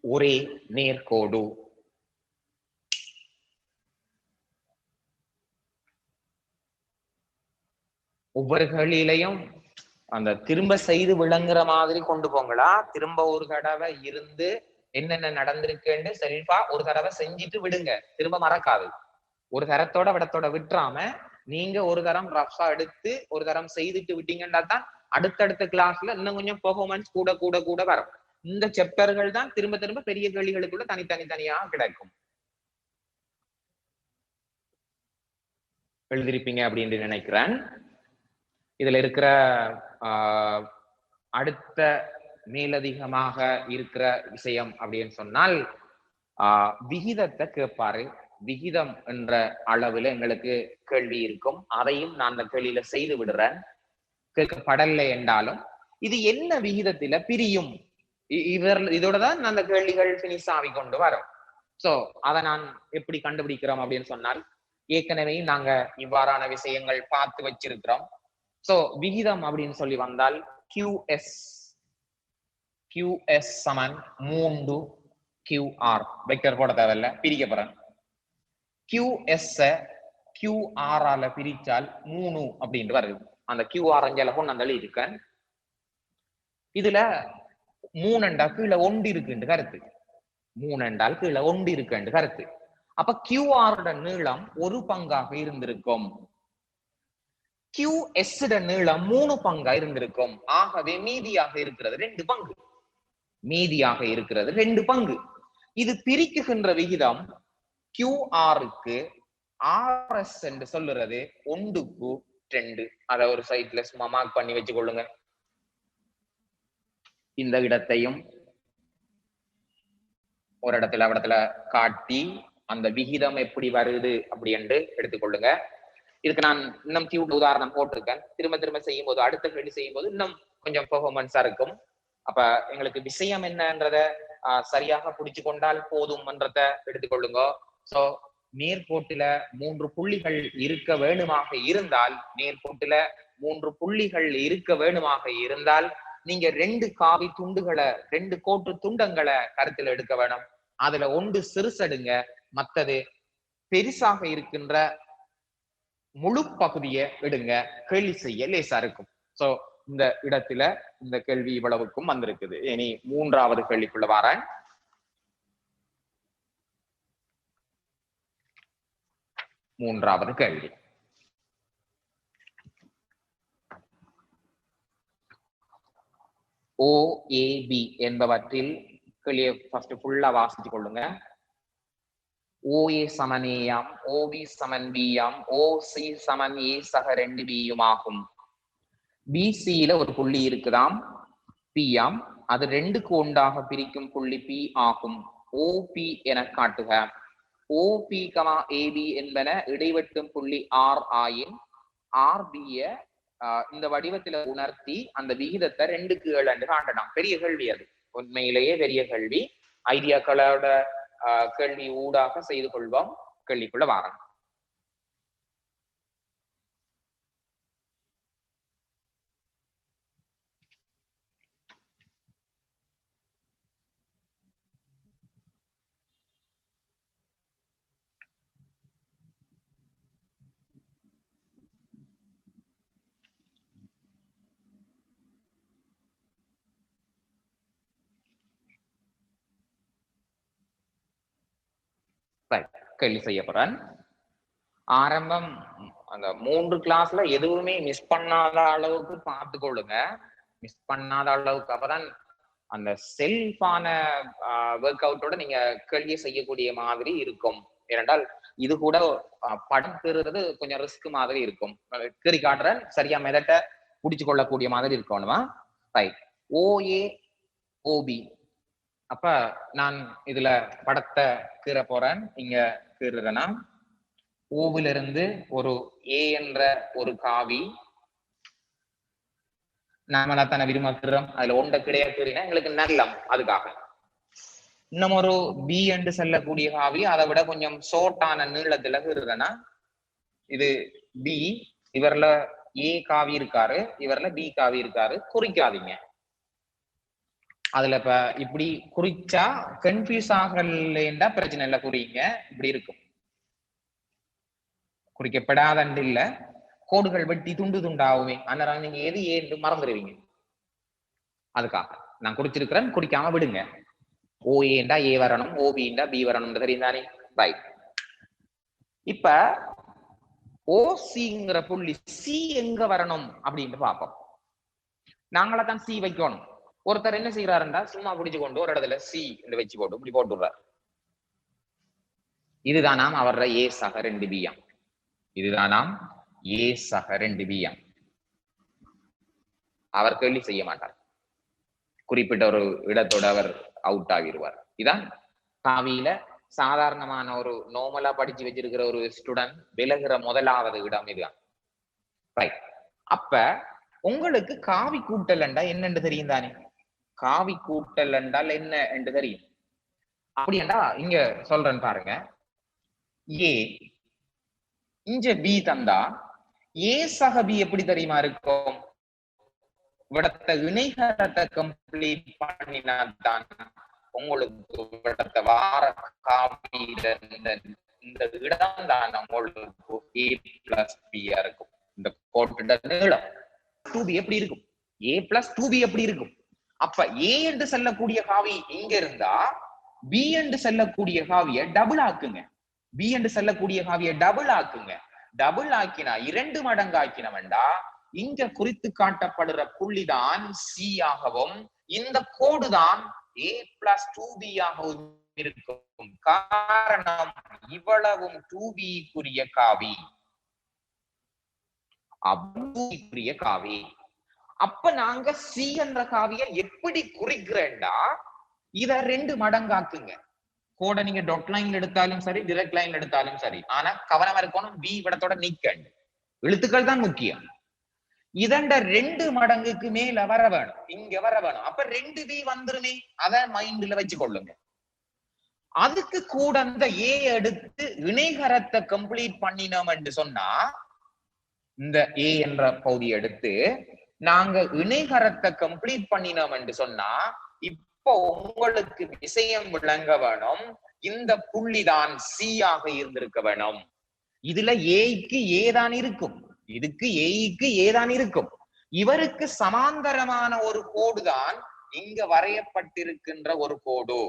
ஒரே நேர்கோடு. ஒவ்வொரு கேள்வியிலையும் அந்த திரும்ப செய்து விளங்குற மாதிரி கொண்டு போங்களா, திரும்ப ஒரு தடவை இருந்து என்னென்ன நடந்திருக்குன்னு செல்ஃபா ஒரு தடவை செஞ்சுட்டு விடுங்க. திரும்ப மறக்காது. ஒரு தரத்தோட விடத்தோட விட்டுறாம நீங்க ஒரு தரம் ரஃபா எடுத்து ஒரு தரம் செய்துட்டு விட்டீங்கன்னா தான் அடுத்தடுத்த கிளாஸ்ல இன்னும் கொஞ்சம் பெர்ஃபார்மன்ஸ் கூட கூட கூட வரும். இந்த சாப்டர்கள் தான் திரும்ப திரும்ப பெரிய கேள்விகளுக்குள்ள தனித்தனியா கிடைக்கும். எழுதிருப்பீங்க அப்படின்னு நினைக்கிறேன். இதுல இருக்கிற அடுத்த மேலதிகமாக இருக்கிற விஷயம் அப்படின்னு சொன்னால் விகிதத்தை கேட்பாரு. விகிதம் என்ற அளவுல எங்களுக்கு கேள்வி இருக்கும். அதையும் நான் அந்த கேள்வியில செய்து விடுறேன். கேட்கப்படலை என்றாலும் இது என்ன விகிதத்தில பிரியும், இதோட தான் அந்த கேள்விகள் பினிஷ் ஆகி கொண்டு வரும். சோ அதை நான் எப்படி கண்டுபிடிக்கிறோம் அப்படின்னு சொன்னால் ஏற்கனவே நாங்க இவ்வாறான விஷயங்கள் பார்த்து வச்சிருக்கிறோம். சோ விகிதம் அப்படின்னு சொல்லி வந்தால் QS சமன் 3 QR. வெக்டர் போட தேவையில்ல, பிரிக்க போறேன். QS QR ஆல பிரிச்சால் 3 அப்படின்னு வருது. அந்த QR அஞ்சல கொண்டு இருக்கேன். இதுல 3 என்றால் கீழே 1 இருக்குன்னு கருத்து. 3 என்றால் கீழே 1 இருக்குன்னு கருத்து. அப்ப QR நீளம் ஒரு பங்காக இருந்திருக்கும். QS நீளம் 3 பங்கா இருந்திருக்கும். ஆகவே மீதியாக இருக்கிறது 2 பங்கு. மீதியாக இருக்கிறது 2 பங்கு. இது பிரிக்குகின்ற விகிதம் QRக்கு RS என்று சொல்லுறது 1:2. அத ஒரு சைட்ல சும்மா மார்க் பண்ணி வச்சுக்கொள்ளுங்க. இந்த இடத்தையும் ஒரு இடத்துல காட்டி அந்த விகிதம் எப்படி வருது அப்படி என்று எடுத்துக்கொள்ளுங்க. இதுக்கு நான் இன்னும் கியூட் உதாரணம் போட்டிருக்கேன். திரும்ப செய்யும் போது அடுத்த கேள்வி செய்யும் போது இன்னும் கொஞ்சம் பெர்ஃபார்மன்ஸா இருக்கும். அப்ப எங்களுக்கு விஷயம் என்னன்றத சரியாக புடிச்சு கொண்டால் போதும் என்றத எடுத்துக்கொள்ளுங்க. சோ நேர்கோட்டில 3 புள்ளிகள் இருக்க வேணுமாக இருந்தால், நேர்கோட்டில 3 புள்ளிகள் இருக்க வேணுமாக இருந்தால் நீங்க 2 காவி துண்டுகளை, 2 கோட்டு துண்டங்களை கருத்துல எடுக்க வேணும். அதுல ஒன்று சிறுசடுங்க, மற்றது பெருசாக இருக்கின்ற முழு பகுதியை எடுங்க. கேள்வி செய்ய லேசா இருக்கும். சோ இந்த இடத்துல இந்த கேள்வி இவ்வளவுக்கும் வந்திருக்குது. இனி 3வது கேள்விக்குள்ள வரேன். மூன்றாவது கேள்வி. OAB என்பவற்றில் கேள்வியை ஃபர்ஸ்ட் ஃபுல்லா வாசிச்சு கொள்ளுங்க. OA Saman ஏயாம், OB Saman பியாம், OC Saman A சக 2 பியும் ஆகும். BCல ஒரு புள்ளி இருக்குதாம் பியாம், அது 2க்கு ஒன்றாக பிரிக்கும் புள்ளி P ஆகும். OP என காட்டுக. OP, AB என்பன இடைவெட்டும் புள்ளி R ஆயின் RB இந்த வடிவத்தில உணர்த்தி அந்த விகிதத்தை 2க்கு 7 என்று காட்டலாம். பெரிய கேள்வி அது, உண்மையிலேயே பெரிய கேள்வி. ஐடியாக்களோட கேள்வி ஊடாக செய்து கொள்வோம். கேள்விக்குள்ள வாரம். கேள்வி செய்ய போறேன். ஆரம்பம் அந்த 3 கிளாஸ்ல எதுவுமே மிஸ் பண்ணாத அளவுக்கு பார்த்து கொள்ளுங்க. மிஸ் பண்ணாத அளவுக்கு, அப்பதான் அந்த செல்ஃபான ஒர்க் அவுட்டோட நீங்க கேள்வியை செய்யக்கூடிய மாதிரி இருக்கும். ஏனென்றால் இது கூட படம் பெறுறது கொஞ்சம் ரிஸ்க் மாதிரி இருக்கும். கீறி காட்டுறேன், சரியா மெதட்ட புடிச்சு கொள்ளக்கூடிய மாதிரி இருக்கணுமா? ரைட். OA OB. அப்ப நான் இதுல படத்தை கீற போறேன். இங்க கீறுறேன்னா ஓவில இருந்து ஒரு A என்ற ஒரு காவி நாமளா தானே விரும்புகிறோம். அதுல ஒன்றை கிடையாது எங்களுக்கு நல்லம். அதுக்காக இன்னும் ஒரு B என்று செல்லக்கூடிய காவி, அதை விட கொஞ்சம் ஷோர்ட்டான நீளத்துல கீறுறேன்னா இது B. இவர்ல A காவி இருக்காரு, இவர்ல B காவி இருக்காரு. குறிக்காதீங்க. அதுல இப்ப இப்படி குறிச்சா கன்ஃபியூஸ் ஆகலன்னா பிரச்சனை இல்லை, குறிங்க. இப்படி இருக்கும். குறிக்கப்படாதண்டு இல்ல, கோடுகள் வெட்டி துண்டு துண்டாகுமே, அன்னரம் நீங்க எது ஏன்னு மறந்துடுவீங்க. அதுக்காக நான் குறிச்சிருக்கிறேன், குறிக்காம விடுங்க. OAண்டா A வரணும், OBண்டா B வரணும் தெரியுதானே? ரைட். இப்ப OCங்கிற புள்ளி C எங்க வரணும் அப்படின்னு பார்ப்போம். நாங்கள தான் C வைக்கணும். ஒருத்தர் என்ன செய்யறாருண்டா சும்மா பிடிச்சு கொண்டு ஒரு இடத்துல C என்று வச்சு போட்டு இப்படி போட்டுடுறார். இதுதான் நாம் அவர A சக 2 பியாம். இதுதான் நாம் A சக 2 பியாம். அவர் கேள்வி செய்ய மாட்டார். குறிப்பிட்ட ஒரு இடத்தோட அவர் அவுட் ஆகிடுவார். இதான் காவியில சாதாரணமான ஒரு நோமலா படிச்சு வச்சிருக்கிற ஒரு ஸ்டூடெண்ட் விலகுற முதலாவது இடம் இதுதான். ரைட். அப்ப உங்களுக்கு காவி கூட்டல் என்றால் என்னன்னு தெரியும் தானே? காவி கூட்டல் என்றால் என்ன என்று தெரியும். அப்படி என்றா இங்க சொல்றேன் பாருங்க. A இங்க B தந்தா A சக B எப்படி தெரியுமா இருக்கும்? விடத்த இணைகரத்தை கம்ப்ளீட் பண்ணினால்தான் உங்களுக்கு விடத்த வார காவி இந்த இடம் தான் உங்களுக்கு A plus B இருக்கும். இந்த கோட்டு நீளம் 2B எப்படி இருக்கும்? A plus 2B எப்படி இருக்கும்? அப்ப A என்று செல்லக்கூடிய காவி இங்க இருந்தா B என்று செல்லக்கூடிய காவிய டபுள் ஆக்குங்க. B என்று செல்லக்கூடிய காவிய டபுள் ஆக்குங்க. டபுள் ஆக்கினா 2 மடங்கு ஆக்கினவண்டா இங்க குறித்து காட்டப்படுற புள்ளிதான் C ஆகவும் இந்த கோடுதான் A plus 2B ஆகவும் இருக்கும். காரணம் இவ்வளவும் 2B-க்குரிய காவி, அவ்வளவுக்குரிய காவி. அப்ப நாங்க C என்ற காவிய எப்படி குறிக்கிறேன்டா இத 2 மடங்காக்குங்க. கோட நீங்க டாட் லைன்ல எடுத்தாலும் சரி, டிரெக்ட் லைன்ல எடுத்தாலும் சரி. ஆனா கவனமா இருக்கணும், B விடத்தோட நிக்கண்டு. எழுத்துக்கள் தான் முக்கியம். இதண்ட 2 மடங்குக்கு மேல வர வேணும், இங்க வர வேணும். அப்ப 2B வந்துருமே, அத மைண்ட்ல வச்சு கொள்ளுங்க. அதுக்கு கூட அந்த A எடுத்து இணைகரத்தை கம்ப்ளீட் பண்ணினோம் என்று சொன்னா, இந்த A என்ற பகுதி எடுத்து நாங்க இணைகரத்தை கம்ப்ளீட் பண்ணினோம் என்று சொன்னா, இப்போ உங்களுக்கு விஷயம் விளங்க வேணும். இந்த புள்ளிதான் C ஆக இருந்திருக்க வேணும். இதுல ஏக்கு ஏதான் இருக்கும், இதுக்கு ஏக்கு ஏதான் இருக்கும். இவருக்கு சமாந்தரமான ஒரு கோடுதான் இங்க வரையப்பட்டிருக்கின்ற ஒரு கோடு.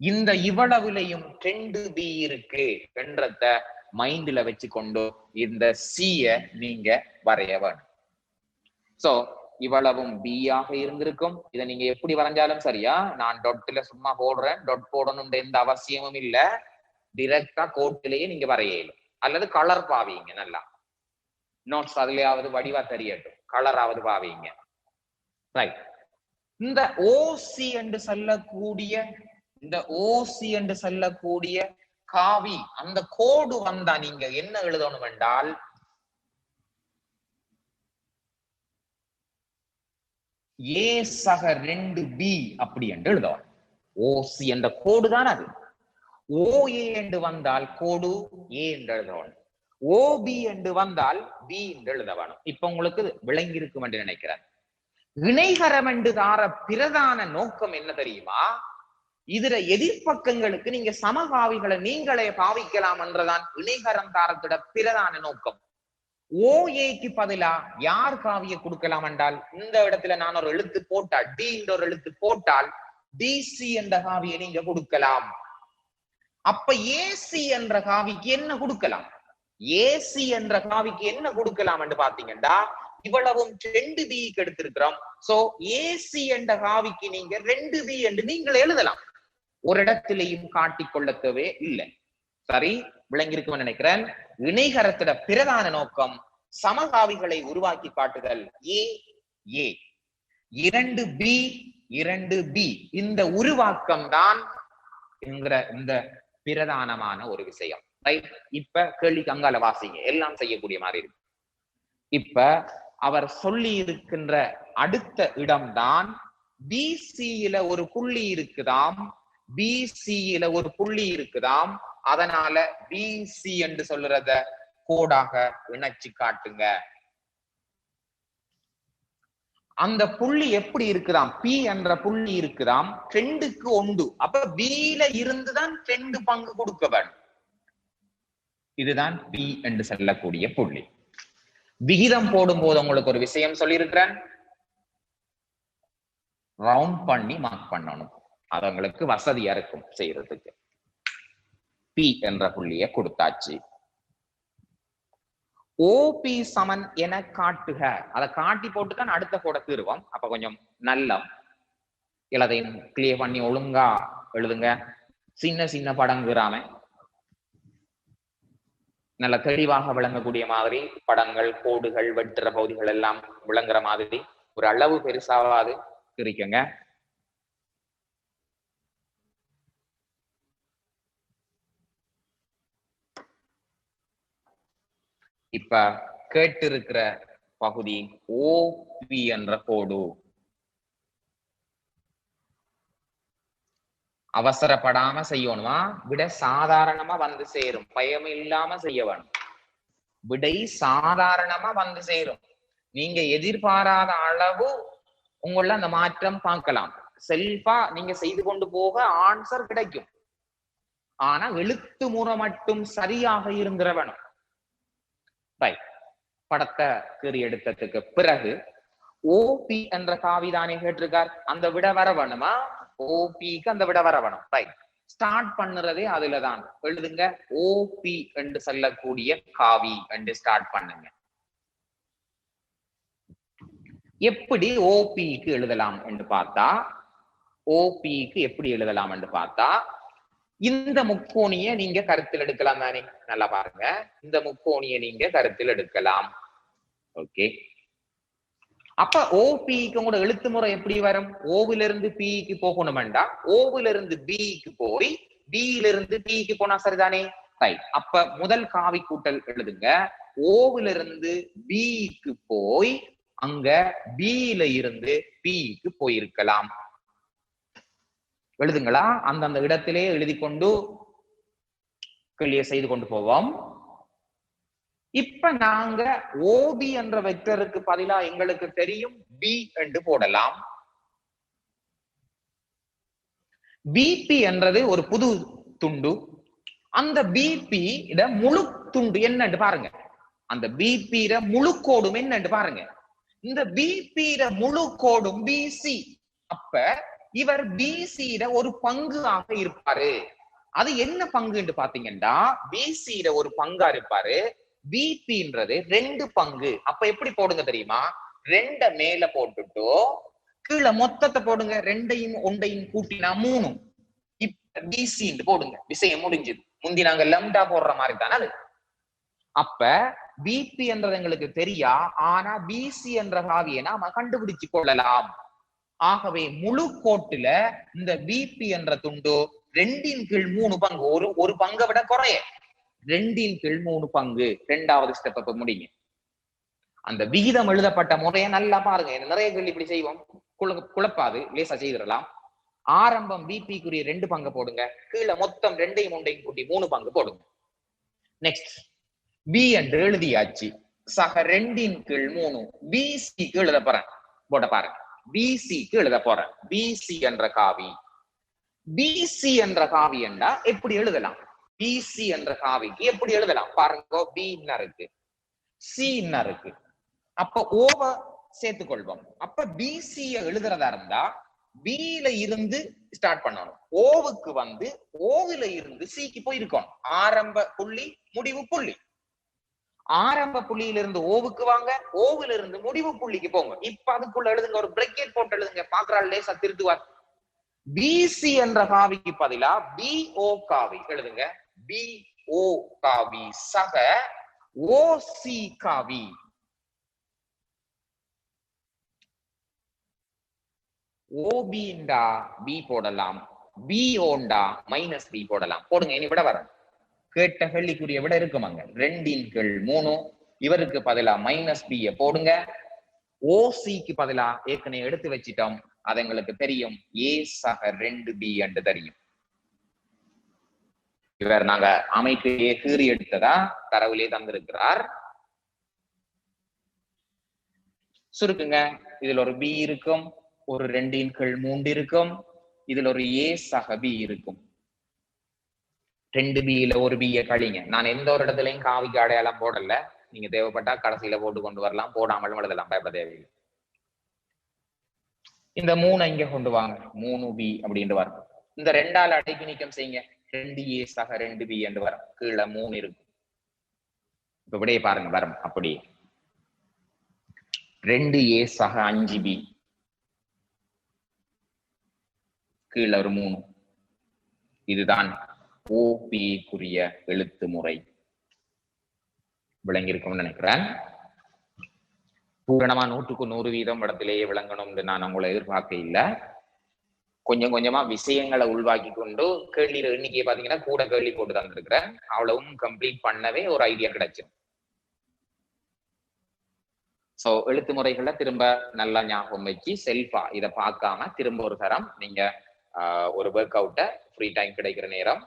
இந்த இவ்வளவுலையும் 2b இருக்கு என்றத மைண்ட்ல வச்சு கொண்டு இந்த c-ய நீங்க வரைய வேணும். சோ இவ்வளவும் b ஆக இருந்திருக்கும். இதை நீங்க எப்படி வரைஞ்சாலும் சரியா, நான் டொட்ல சும்மா போடுறேன், டொட் போடணும்ன்ற எந்த அவசியமும் இல்ல, டிரெக்டா கோட்டிலேயே நீங்க வரையலும், அல்லது கலர் பாவீங்க. நல்லா நோட்ஸ் அதுலயாவது வடிவா தெரியட்டும், கலராவது பாவீங்க. ரைட். இந்த ஓசி என்று சொல்லக்கூடிய காவி அந்த கோடு வந்தா நீங்க என்ன எழுதணும் என்றால் ஏ சக 2b அப்படி என்று எழுதணும். ஓசி என்ற கோடு தான் அது. ஓஏ என்று வந்தால் கோடு ஏ என்று எழுதணும். ஓபி என்று வந்தால் பி என்று எழுத வேணும். இப்ப உங்களுக்கு விளங்கி இருக்கும் என்று நினைக்கிறேன். இணைகரம் என்று தார பிரதான நோக்கம் என்ன தெரியுமா? இதுல எதிர்பக்கங்களுக்கு நீங்க சமகாவிகளை நீங்களே பாவிக்கலாம் என்றதான் இணைகரம் தாரத்தோட பிரதான நோக்கம். ஓஏக்கு பதிலா யார் காவியை கொடுக்கலாம் என்றால், இந்த இடத்துல நான் ஒரு எழுத்து போட்டால், டி என்ற ஒரு எழுத்து போட்டால் டிசி என்ற காவியை நீங்க கொடுக்கலாம். அப்ப ஏசி என்ற காவிக்கு என்ன கொடுக்கலாம்? ஏசி என்ற காவிக்கு என்ன கொடுக்கலாம் என்று பாத்தீங்கன்னா, இவ்வளவும் 2b எடுத்திருக்கிறோம். சோ ஏசி என்ற காவிக்கு நீங்க 2b என்று நீங்கள் எழுதலாம். ஒரு இடத்திலையும் காட்டிக்கொள்ளவே இல்லை. சரி, விளங்கியிருக்கும் நினைக்கிறேன். இணைகரத்திட பிரதான நோக்கம் சமகாவிகளை உருவாக்கி காட்டுதல். ஏ ஏ 2b 2b இந்த உருவாக்கம் தான் இந்த பிரதானமான ஒரு விஷயம். ரைட். இப்ப கேள்விக்கு அங்கால வாசிங்க, எல்லாம் செய்யக்கூடிய மாதிரி இருக்கு. இப்ப அவர் சொல்லி இருக்கின்ற அடுத்த இடம்தான் பிசியில ஒரு புள்ளி இருக்குதாம், பிசியில ஒரு புள்ளி இருக்குதாம். அதனால பிசி என்று சொல்றத கோடாக இணைச்சு காட்டுங்க. அந்த புள்ளி எப்படி இருக்குதாம்? பி என்ற புள்ளி இருக்குதாம் 2க்கு 1. அப்ப பில இருந்துதான் 2 பங்கு கொடுக்க வேண்டும். இதுதான் பி என்று சொல்லக்கூடிய புள்ளி. விகிதம் போடும் போது உங்களுக்கு ஒரு விஷயம் சொல்லியிருக்கிறேன், ரவுண்ட் பண்ணி மார்க் பண்ணணும். அது உங்களுக்கு வசதியா இருக்கும் செய்யறதுக்கு. பி என்ற புள்ளியை கொடுத்தாச்சு. ஓபி சமன் என காட்டுக. அதை காட்டி போட்டுதான் அடுத்த கோட தீர்வோம். அப்ப கொஞ்சம் நல்ல எல்லாத்தையும் கிளியர் பண்ணி ஒழுங்கா எழுதுங்க. சின்ன சின்ன படங்குறாம நல்ல தெளிவாக விளங்கக்கூடிய மாதிரி படங்கள், கோடுகள், வெட்டுற பகுதிகள் எல்லாம் விளங்குற மாதிரி ஒரு அளவு பெருசாவாது பிரிக்குங்க. இப்ப கேட்டு இருக்கிற பகுதி ஓபி என்ற கோடு. அவசரப்படாம செய்யணுமா? விட சாதாரணமா வந்து சேரும், பயம் இல்லாம செய்ய வேணும். விடை சாதாரணமா வந்து சேரும். நீங்க எதிர்பாராத அளவு உங்கள அந்த மாற்றம் பார்க்கலாம். செல்ஃபா நீங்க செய்து கொண்டு போக ஆன்சர் கிடைக்கும். ஆனா எழுத்து முறை மட்டும் சரியாக இருந்துற வேணும். படத்தை கீறி எடுத்ததுக்கு பிறகு ஓபி என்ற காவிதானே கேட்டிருக்கார், அந்த விட வர வேணுமா? ஓபிக்கு அந்த விட வர வேணும். ரைட். ஸ்டார்ட் பண்ணுறதே அதுலதான். எழுதுங்க, ஓபி என்று சொல்லக்கூடிய காவி என்று ஸ்டார்ட் பண்ணுங்க. எப்படி ஓபிக்கு எழுதலாம் என்று பார்த்தா, ஓபிக்கு எப்படி எழுதலாம் என்று பார்த்தா, இந்த முக்கோணியை நீங்க கருத்தில் எடுக்கலாம் தானே? நல்லா பாருங்க, இந்த முக்கோணியை நீங்க கருத்தில் எடுக்கலாம். ஓகே. அப்ப ஓபிக்கு உங்களோட எழுத்து முறை எப்படி வரும்? ஓவில இருந்து பிக்கு போகணும்டா, ஓவில இருந்து பிக்கு போய் பியில இருந்து பிக்கு போனா சரிதானே? ரைட். அப்ப முதல் காவி கூட்டல் எழுதுங்க. ஓவில இருந்து பிக்கு போய் அங்க பியில இருந்து பிக்கு போயிருக்கலாம். எழுதுங்களா? அந்தந்த இடத்திலே எழுதி கொண்டு கிளியர் செய்து கொண்டு போவோம். இப்ப நாங்க ஓபி என்ற வெக்டருக்கு பதிலா எங்களுக்கு தெரியும் பி என்று போடலாம். பிபி என்றது ஒரு புது துண்டு. அந்த பிபி முழு துண்டு என்னன்னு பாருங்க. அந்த பிபி முழு கோடும் என்னன்னு பாருங்க. இந்த பிபி முழு கோடும் பிசி. அப்ப இவர் பிசியில ஒரு பங்காக இருப்பாரு. அது என்ன பங்குன்னு பாத்தீங்கன்னா பிசியில ஒரு பங்கா இருப்பாரு. பிபின்றது 2 பங்கு. அப்ப எப்படி போடுங்க தெரியுமா? 2 மேல போட்டுட்டோ கீழே மொத்தத்தை போடுங்க. 2ஐயும் 1ஐயும் கூட்டினா 3. இப்ப பிசி போடுங்க. விஷயம் முடிஞ்சது. முந்தி நாங்க லம்டா போடுற மாதிரி தானே அது. அப்ப பிபி என்றது எங்களுக்கு தெரியா, ஆனா பிசி என்ற காவியை நாம கண்டுபிடிச்சு கொள்ளலாம். ஆகவே முழு கோட்டுல இந்த பிபி என்ற துண்டு 2/3 பங்கு. ஒரு பங்கை விட குறைய 2/3 பங்கு. 2வது ஸ்டெப் முடிங்க. அந்த விகிதம் எழுதப்பட்ட முறையை நல்லா பாருங்க. நிறைய கேள்வி இப்படி செய்வோம், குழப்பாது, லேசா செய்திடலாம். ஆரம்பம் பிபிக்குரிய 2 பங்கு போடுங்க. கீழே மொத்தம் 2ஐயும் 1ஐயும் கூட்டி 3 பங்கு போடுங்க. நெக்ஸ்ட் பி என்று எழுதியாச்சு. சக 2/3 பிசிக்கு எழுத போறேன். போட்ட பாருங்க. பிசிக்கு எழுத போறேன். பிசி என்ற காவி. பிசி என்ற காவி என்றா எப்படி எழுதலாம்? பிசி என்ற காவிக்கு எப்படி எழுதலாம் பாருங்க. பி என்ன இருக்கு, சி என்ன இருக்கு. அப்ப ஓவ சேர்த்துக்கொள்வோம். அப்ப பிசிய எழுதுறதா இருந்தா பில இருந்து ஸ்டார்ட் பண்ணணும். ஓவுக்கு வந்து ஓவில இருந்து சிக்கு போயிருக்கணும். ஆரம்ப புள்ளி முடிவு புள்ளி. ஆரம்ப புள்ளியிலிருந்து ஓவுக்கு வாங்க, ஓவில இருந்து முடிவு புள்ளிக்கு போங்க. இப்ப அதுக்குள்ள எழுதுங்க. ஒரு பிரேக்கெட் போட்டு எழுதுங்க. பாக்குறாள் லேசா திருத்துவார். பிசி என்ற காவிக்கு பதிலா பிஓ காவி எழுதுங்க. பிஓ காவி சக ஓசி காவி. ஓபிண்டா பி போடலாம், பி ஓண்டா -b போடலாம். போடுங்க. இனி விட வர கேட்ட கேள்விக்குரிய விட இருக்குமாங்க. 2/3. இவருக்கு பதிலா -b போடுங்க. ஓசிக்கு பதிலா ஏற்கனவே எடுத்து வச்சிட்டோம். அது எங்களுக்கு தெரியும். ஏ சக 2b என்று தெரியும். இவர் நாங்க அமைப்பையே கீறி எடுத்ததா தரவுலே தந்திருக்கிறார். சுருக்குங்க. இதுல ஒரு பி இருக்கும், ஒரு 2/3 இருக்கும். இதுல ஒரு ஏ சக பி இருக்கும். 2bல ஒரு பிய கழிங்க. நான் எந்த ஒரு இடத்துலயும் காவிக்கு அடையாளம் போடல. நீங்க தேவைப்பட்டா கடைசியில போட்டு கொண்டு வரலாம், போடாமலும் எழுதலாம், பயப்பட தேவையில்லை. இந்த 3 இங்க கொண்டு வாங்க. 3b அப்படின்ட்டு வரும். இந்த 2ஆல் அடைக்கு நீக்கம் செய்யுங்க. 2a சக 2b என்று வரும். கீழே 3 இருக்கும். இப்ப விடையை பாருங்க. வரும் அப்படியே 2a சக 5b, கீழே ஒரு 3. இதுதான் ஓபிக்குரிய எழுத்து முறை. விளங்கியிருக்கும்னு நினைக்கிறேன். பூரணமா 100க்கு 100% இடத்திலேயே விளங்கணும்னு நான் உங்களை எதிர்பார்க்க இல்லை. கொஞ்சம் கொஞ்சமா விஷயங்களை உள்வாக்கி கொண்டு கேள்வியில எண்ணிக்கையை பாத்தீங்கன்னா கூட கேள்வி போட்டு தந்திருக்கிறேன். அவ்வளவும் கம்ப்ளீட் பண்ணவே ஒரு ஐடியா கிடைச்சிடும். சோ எழுத்து முறைகளை திரும்ப நல்லா ஞாபகம் வச்சு செல்ஃபா இதை பார்க்காம திரும்ப ஒரு தரம் நீங்க ஒரு ஒர்க் அவுட்டை ஃப்ரீ டைம் கிடைக்கிற நேரம்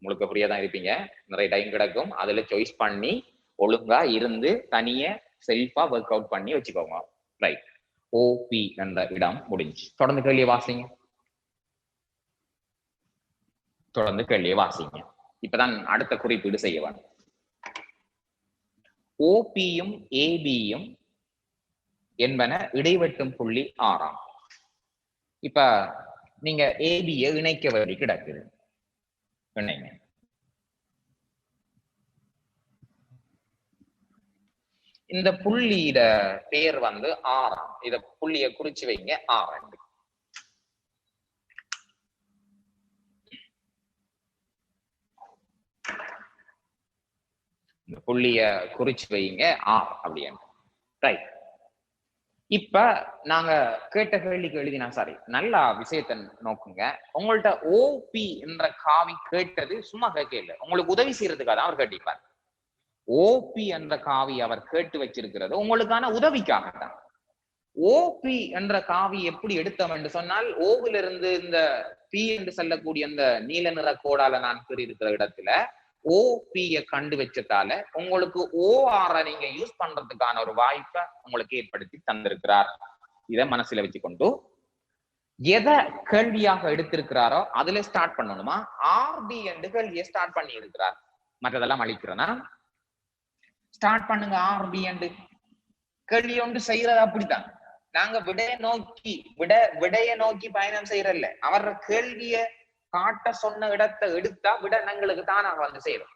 முழுக்க ஃப்ரீயா தான் இருப்பீங்க. நிறைய டைம் கிடைக்கும். அதுல சாய்ஸ் பண்ணி ஒழுங்கா இருந்து தனிய செல்ஃபா ஒர்க் அவுட் பண்ணி வச்சுக்கோங்க. ரைட். ஓபி என்ற இடம் முடிஞ்சு. தொடர்ந்து கேள்வியை வாசிங்க. தொடர்ந்து கேள்வியை வாசிங்க. இப்பதான் அடுத்த குறிப்பீடு செய்ய வேண்டும். ஓபியும் ஏபியும் என்பன இடைவெட்டும் புள்ளி 6. இப்ப நீங்க ஏபியை இணைக்க வேண்டி கிடக்குது. இணைங்க. இந்த புள்ளியிட பேர் வந்து 6. இத புள்ளிய குறிச்சு வைங்க. 6. இந்த புள்ளிய குறிச்சு வைங்க 6 அப்படின்னு. ரைட். இப்ப நாங்க கேட்ட கேள்விக்கு எழுதினா சாரி நல்லா விஷயத்தை நோக்குங்க. உங்கள்ட்ட ஓபி என்ற காவி கேட்டது சும்மா கேட்கல, உங்களுக்கு உதவி செய்யறதுக்காக தான் அவர் கேட்டிருப்பார். ஓபி என்ற காவி அவர் கேட்டு வச்சிருக்கிறது உங்களுக்கான உதவிக்காக தான். ஓபி என்ற காவி எப்படி எடுத்தோம் என்று சொன்னால், ஓவில இருந்து இந்த பி என்று சொல்லக்கூடிய அந்த நீல நிற கோடால நான் இருக்கிற இடத்துல ஓபிய கண்டு வச்சதால உங்களுக்கு ஓஆர் நீங்க யூஸ் பண்றதுக்கான ஒரு வாய்ப்பை உங்களுக்கு ஏற்படுத்தி தந்திருக்கிறார். இதை மனசுல வச்சுக்கொண்டு எதை கேள்வியாக எடுத்திருக்கிறாரோ அதுல ஸ்டார்ட் பண்ணணுமா, ஆர்டி என்று கேள்வியை ஸ்டார்ட் பண்ணி இருக்கிறார். மற்றதெல்லாம் அழிக்கிறேன்னா ஸ்டார்ட் பண்ணுங்க. ஆர்டி என்று கேள்வி ஒன்று செய்யறது அப்படித்தான். நாங்க விடைய நோக்கி பயணம் செய்யறல்ல. அவர கேள்விய காட்ட சொன்ன இடத்தை எடுத்தா விட எங்களுக்கு தானாக வந்து சேரும்.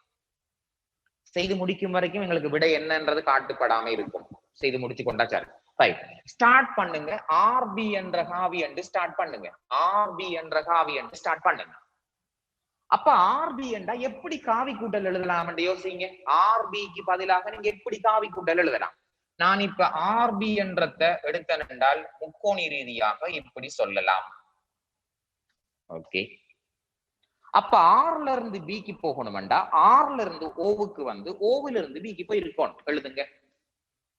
செய்து முடிக்கும் வரைக்கும் எங்களுக்கு விடை என்னன்றது காட்டுப்படாம இருக்கும். செய்து முடிச்சு கொண்டா சரி. ரைட், ஸ்டார்ட் பண்ணுங்க. ஆர்பி என்ற காவி என்று ஸ்டார்ட் பண்ணுங்க. ஆர்பி என்ற காவி என்று ஸ்டார்ட் பண்ணுங்க. அப்ப ஆர்பி என்றா எப்படி காவி கூட்டல் எழுதலாம் என்று யோசிங்க. ஆர்பிக்கு பதிலாக நீங்க எப்படி காவி கூட்டல் எழுதலாம்? நான் இப்ப ஆர்பி என்றத எடுத்தேன் என்றால் முக்கோணி ரீதியாக இப்படி சொல்லலாம். ஓகே, அப்ப ஆர்ல இருந்து பிக்கு போகணும்டா ஆர்ல இருந்து ஓவுக்கு வந்து ஓவுல இருந்து பிக்கு போய் இருக்கணும். எழுதுங்க.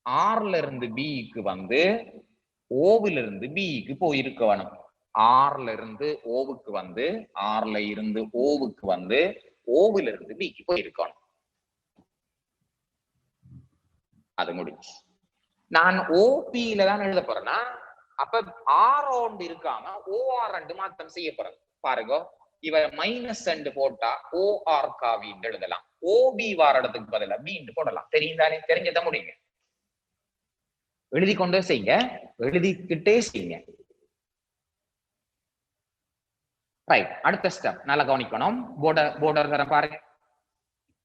ஆர்ல இருந்து பிக்கு வந்து ஓவுல இருந்து பிக்கு போயிருக்கணும். ஆர்ல இருந்து ஓவுக்கு வந்து ஆர்ல இருந்து ஓவுக்கு வந்து ஓவுல இருந்து பிக்கு போயிருக்கணும். அது முடிஞ்சு. நான் ஓபியில தான் எழுத போறேன்னா அப்ப ஆர் ஒன்று இருக்காம ஓஆர் ரெண்டு மாத்தம் செய்ய போறேன். பாருங்க, இவர் மைனஸ் ரெண்டு போட்டா ஓஆர் காவி எழுதலாம். ஓபி வார இடத்துக்கு பதிலா பி போடலாம். தெரியுதானே? தெரிஞ்சத முடியுங்க. எழுதி கொண்டே செய்யுங்க, எழுதிக்கிட்டே செய்யுங்க. ரைட், அடுத்த ஸ்டெப் நல்லா கவனிக்கணும். போர்டர் பாருங்க.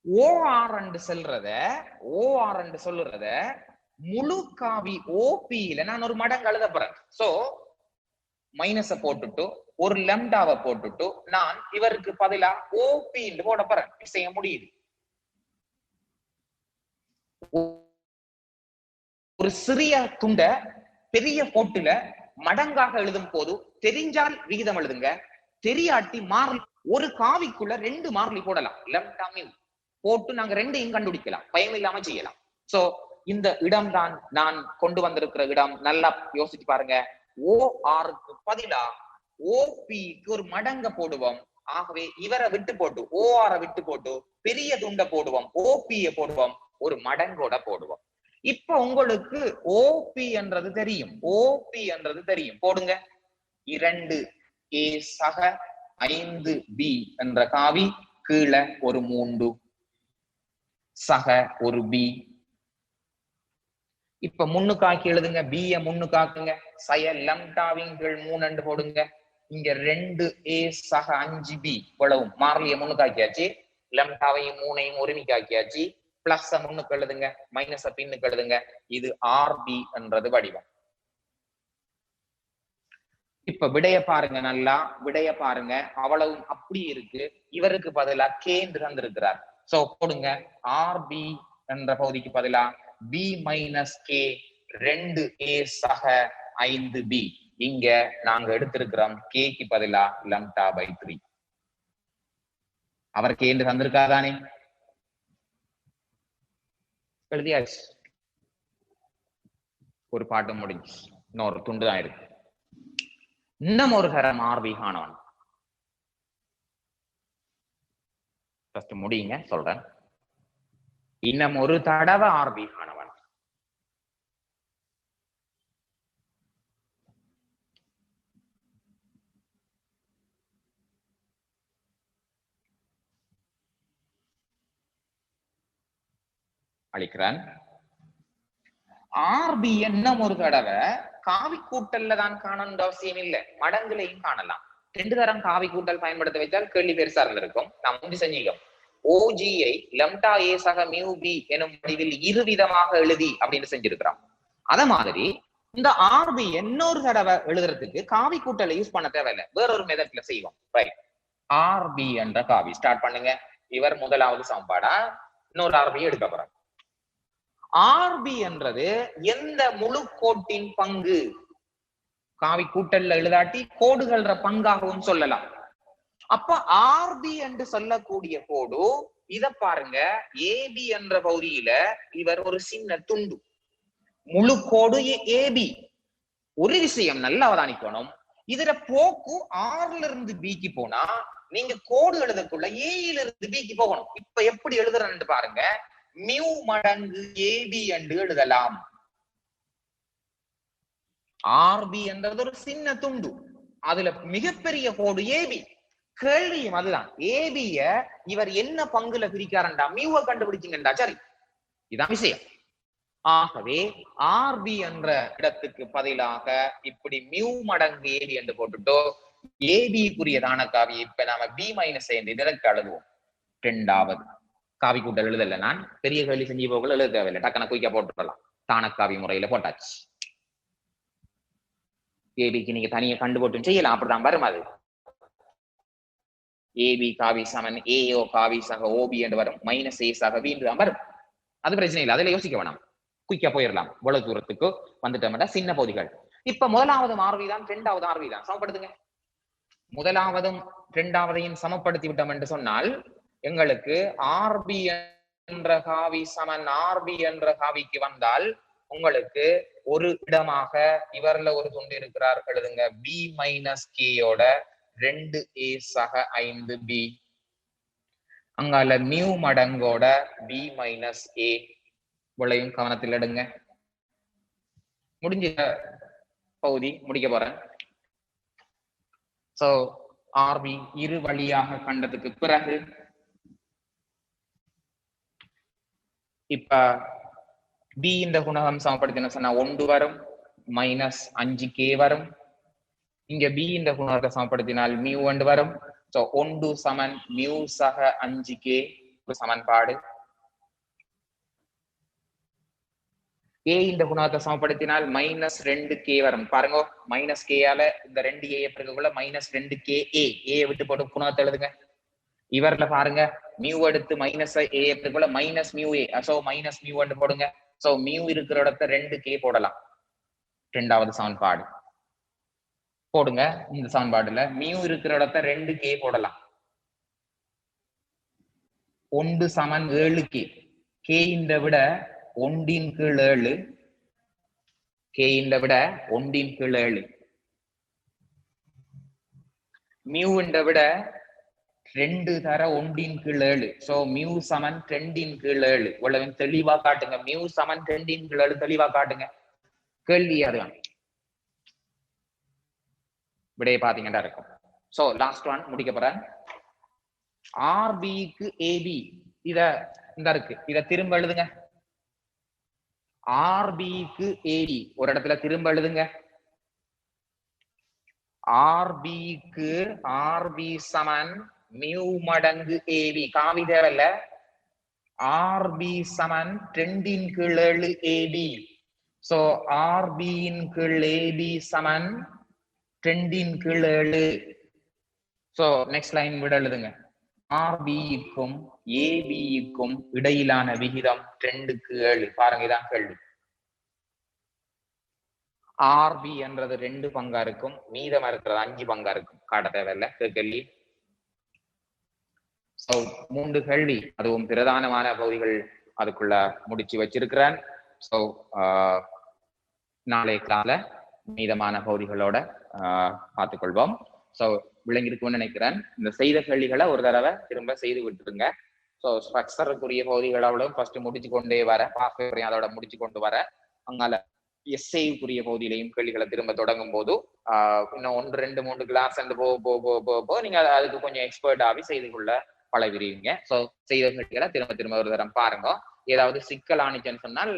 ஓஆர் சொல்றத முழு காவி ஓபியில நான் ஒரு மடங்கு எழுத போறேன். சோ மைனஸ போட்டுட்டு ஒரு லெம்டாவை போட்டுட்டு நான் இவருக்கு பதிலா ஓபி போட போறேன். செய்ய முடியுது. ஒரு சிறிய துண்ட பெரிய போட்டுல மடங்காக எழுதும் போது தெரிஞ்சால் விகிதம் எழுதுங்க, தெரியாட்டி மாறி ஒரு காவிக்குள்ள 2 மாறிலி போடலாம். லெம்டா மின் போட்டு நாங்க 2ஐயும் கண்டுபிடிக்கலாம், பயம் இல்லாம செய்யலாம். சோ இந்த இடம் தான் நான் கொண்டு வந்திருக்கிற இடம். நல்லா யோசிச்சு பாருங்க. ஓஆருக்கு பதிலா ஓபிக்கு ஒரு மடங்க போடுவோம். ஆகவே இவரை விட்டு போட்டு ஓஆரை விட்டு போட்டு பெரிய துண்ட போடுவோம், ஓபிய போடுவோம், ஒரு மடங்கோட போடுவோம். இப்ப உங்களுக்கு ஓபி என்றது தெரியும். ஓபி என்றது தெரியும். போடுங்க. 2a சக 5b என்ற காவி கீழே ஒரு 3 சக ஒரு b. இப்ப முன்னுக்காக்கி எழுதுங்க. பிய முன்னுக்காக்குங்க. சய லம்டாவின் கீழ் 3 போடுங்க. இங்க 2a சக 5b இவ்வளவும் மாறிலிய முன்னுக்காக்கியாச்சு. லம்டாவையும் 3ஐயும் ஒருமிக்காக்கியாச்சு. பிளஸ் முன்னுக்கு எழுதுங்க, மைனஸ பின்னுக்கு எழுதுங்க. இது ஆர்பி என்றது வடிவம். இப்ப விடைய பாருங்க, நல்லா விடைய பாருங்க. அவ்வளவும் அப்படி இருக்கு. இவருக்கு பதிலா கே என்று தந்திருக்கிறார். சோ போடுங்க. ஆர்பி என்ற பகுதிக்கு பதிலா b மைனஸ் கே 2a சக 5b. இங்க நாங்க எடுத்திருக்கிறோம் கேக்கு பதிலா லம்டா பை 3. அவர் கே என்று தந்திருக்காதானே? எழுதியாச்சு. ஒரு பாட்டு முடிஞ்சு. இன்னொரு துண்டு தான் இருக்கு. இன்னும் ஒரு கரம் ஆர்பி காணவன். முடியுங்க, சொல்றேன். இன்னும் ஒரு தடவை ஆர்பி காணவன். அளிக்கிறேன். ஆர்பி இன்னும் ஒரு தடவை காவி கூட்டல்ல தான் காணணும் அவசியம் இல்லை, மடங்குலையும் காணலாம். 2 தரம் காவி கூட்டல் பயன்படுத்த வைத்தால் கேள்வி பெருசா இருந்திருக்கும். நாம் முந்தி செஞ்சீங்க. ஓஜியை லம்டா ஏ சக மியூ பி எனும் வடிவில் இருவிதமாக எழுதி அப்படின்னு செஞ்சிருக்கிறோம். அத மாதிரி இந்த ஆர்பி இன்னொரு தடவை எழுதுறதுக்கு காவி கூட்டலை யூஸ் பண்ண தேவையில்லை, வேறொரு மெத்தட்ல செய்வோம். ரைட், ஆர்பி என்ற காவி ஸ்டார்ட் பண்ணுங்க. இவர் முதலாவது சமன்பாடா இன்னொரு ஆர்பி எடுக்க போறாங்க. ஆர்பி என்றது எந்த முழு கோட்டின் பங்கு? காவி கூட்டல்ல எழுதாட்டி கோடுகள்ற பங்காகவும் சொல்லலாம். அப்ப ஆர்பி என்று சொல்லக்கூடிய கோடு இத பாருங்க. ஏபி என்ற பகுதியில இவர் ஒரு சின்ன துண்டு, முழு கோடு ஏபி. ஒரு விஷயம் நல்லா அவதானிக்கணும், இதுல போக்கு ஆர்ல இருந்து பிக்கு போனா நீங்க கோடு எழுதக்குள்ள ஏல இருந்து பிக்கு போகணும். இப்ப எப்படி எழுதுறன்னு பாருங்க. மியூ மடங்கு ஏபி என்று எழுதலாம். ஆர்பி என்றது ஒரு சின்ன துண்டு, அதுல மிகப்பெரிய கோடு ஏபி. கேள்வியும் அதுதான். ஏபிய இவர் என்ன பங்குல பிரிக்காரண்டா மியூவை கண்டுபிடிச்சிங்கண்டா. சரி, இதான் விஷயம். ஆகவே ஆர்பி என்ற இடத்துக்கு பதிலாக இப்படி மியூ மடங்கு ஏபி என்று போட்டுட்டோ ஏபிக்குரிய தானக்காவி இப்ப நாம பி மைனஸ் என்று இதற்கு எழுதுவோம். இரண்டாவது காவி கூட்டல் எழுதல, நான் பெரிய கேள்வி செஞ்சு போகல எழுத தேவையில்லை, டக்குன குயிக்கா போட்டுடலாம். தானக்காவி முறையில போட்டாச்சு. ஏபிக்கு நீங்க தனியா கண்டு போட்டு செய்யலாம், அப்படிதான் வரும். அது ஏபி காவி சமன் ஏஓ காவி சக ஓபி என்று வரும், மைனஸ் ஏ சக பி என்று தான் வரும். அது பிரச்சனை இல்லை, அதுல யோசிக்க வேணாம், குயிக்கா போயிடலாம். இவ்வளவு தூரத்துக்கு வந்துட்டோம்னா சின்ன பகுதிகள். இப்ப முதலாவது ஆர்வி தான், இரண்டாவது ஆர்வி தான், சமப்படுத்துங்க. முதலாவதும் இரண்டாவதையும் சமப்படுத்தி விட்டோம் என்று சொன்னால் எங்களுக்கு ஆர்பி என்ற காவி சமன் ஆர்பி என்ற காவிக்கு வந்தால் உங்களுக்கு ஒரு இடமாக இவர்ல ஒரு துண்டு இருக்கிறார் எழுதுங்க, பி மைனஸ் கேயோட 2a சக 5b, அங்கால மியூ மடங்கோட b மைனஸ் a விளையும் கவனத்தில் எடுங்க. முடிஞ்ச பகுதி முடிக்க போறேன். சோ ஆர்பி இரு வழியாக கண்டதுக்கு பிறகு இப்ப பி இந்த குணகம் சமப்படுத்தின சொன்னா 1 வரும், மைனஸ் 5k வரும். இங்க பி இந்த குணகத்தை சமப்படுத்தினால் மியூ 1 வரும். சோ 1 சமன் மியூ சக 5k ஒரு சமன்பாடு. ஏ இந்த குணகத்தை சமப்படுத்தினால் மைனஸ் 2k வரும். பாருங்க, மைனஸ் கேயால இந்த 2a பிறகுள்ள மைனஸ் 2k ஏ விட்டு போட்டு குணகத்தை எழுதுங்க. இவர்ல பாருங்க, மியூ எடுத்து மைனஸ் ஏ பிறகுள்ள minus mu A, so minus mu வந்து போடுங்க. சோ மியூ இருக்கிற இடத்த 2k போடலாம். இரண்டாவது சமன்பாடு போடுங்க. இந்த சமன்பாடுல மியூ இருக்கிற இடத்த 2k போடலாம். 1 சமன் 7k, k இந்த விட 1 இன் கீழ் 7, k இந்த விட 1 இன் கீழ் 7, மியூ இந்த விட 2 தர 1 இன் கீழ் 7. சோ மியூ சமன் 2 இன் கீழ் 7. இவ்வளவு தெளிவா காட்டுங்க. மியூ சமன் 2 இன் கீழ் 7 தெளிவா காட்டுங்க. கேள்வி அதுதான், விடைய பாத்தீங்கன்னா இருக்கும். சோ லாஸ்ட் ஒன் முடிக்க போறேன். ஆர்பிக்கு ஏபி இத இந்த இருக்கு, இத திரும்ப எழுதுங்க. ஆர்பிக்கு ஏபி ஒரு இடத்துல திரும்ப எழுதுங்க. ஆர்பிக்கு ஆர்பி சமன் மியூ மடங்கு ஏபி, காவி தேவையில்ல. ஆர்பி சமன் 2 இன் கீழ் 7 ஏபி. சோ ஆர்பி இன் கீழ் ஏபி சமன் 2 இன் கீழ் 7. சோ நெக்ஸ்ட் லைன் விட எழுதுங்க. ஆர்பிக்கும் ஏபிக்கும் இடையிலான விகிதம் 2க்கு 7. பாருங்க, இதான் கேள்வி. ஆர்பி என்றது 2 பங்கா இருக்கும், மீதமா இருக்கிறது 5 பங்கா இருக்கும். காட்ட தேவையில்ல கேள்வி. சோ 3 கேள்வி, அதுவும் பிரதானமான பகுதிகள் அதுக்குள்ள முடிச்சு வச்சிருக்கிறேன். சோ நாளை கால மீதமான பகுதிகளோட பார்த்துக்கொள்வோம். சோ விளங்கிருக்கும்னு நினைக்கிறேன். இந்த செய்த கேள்விகளை ஒரு தடவை திரும்ப செய்து விட்டுருங்க. ஸோ ஸ்ட்ரக்சருக்குரிய பகுதிகளோட ஃபர்ஸ்ட் முடிச்சு கொண்டே வர, பாஸ்வேரையும் அதோட முடிச்சு கொண்டு வர, அங்கால எஸ்ஐக்குரிய பகுதியிலையும் கேள்விகளை திரும்ப தொடங்கும் போது இன்னும் 1, 2, 3 கிளாஸ் போ நீங்க அதுக்கு கொஞ்சம் எக்ஸ்பர்ட் ஆகி செய்து கொள்ள பழகிடுவீங்க. ஸோ செய்த கேள்விகளை திரும்ப திரும்ப ஒரு தரம் பாருங்க. ஏதாவது சிக்கல் ஆனிச்சுன்னு சொன்னால்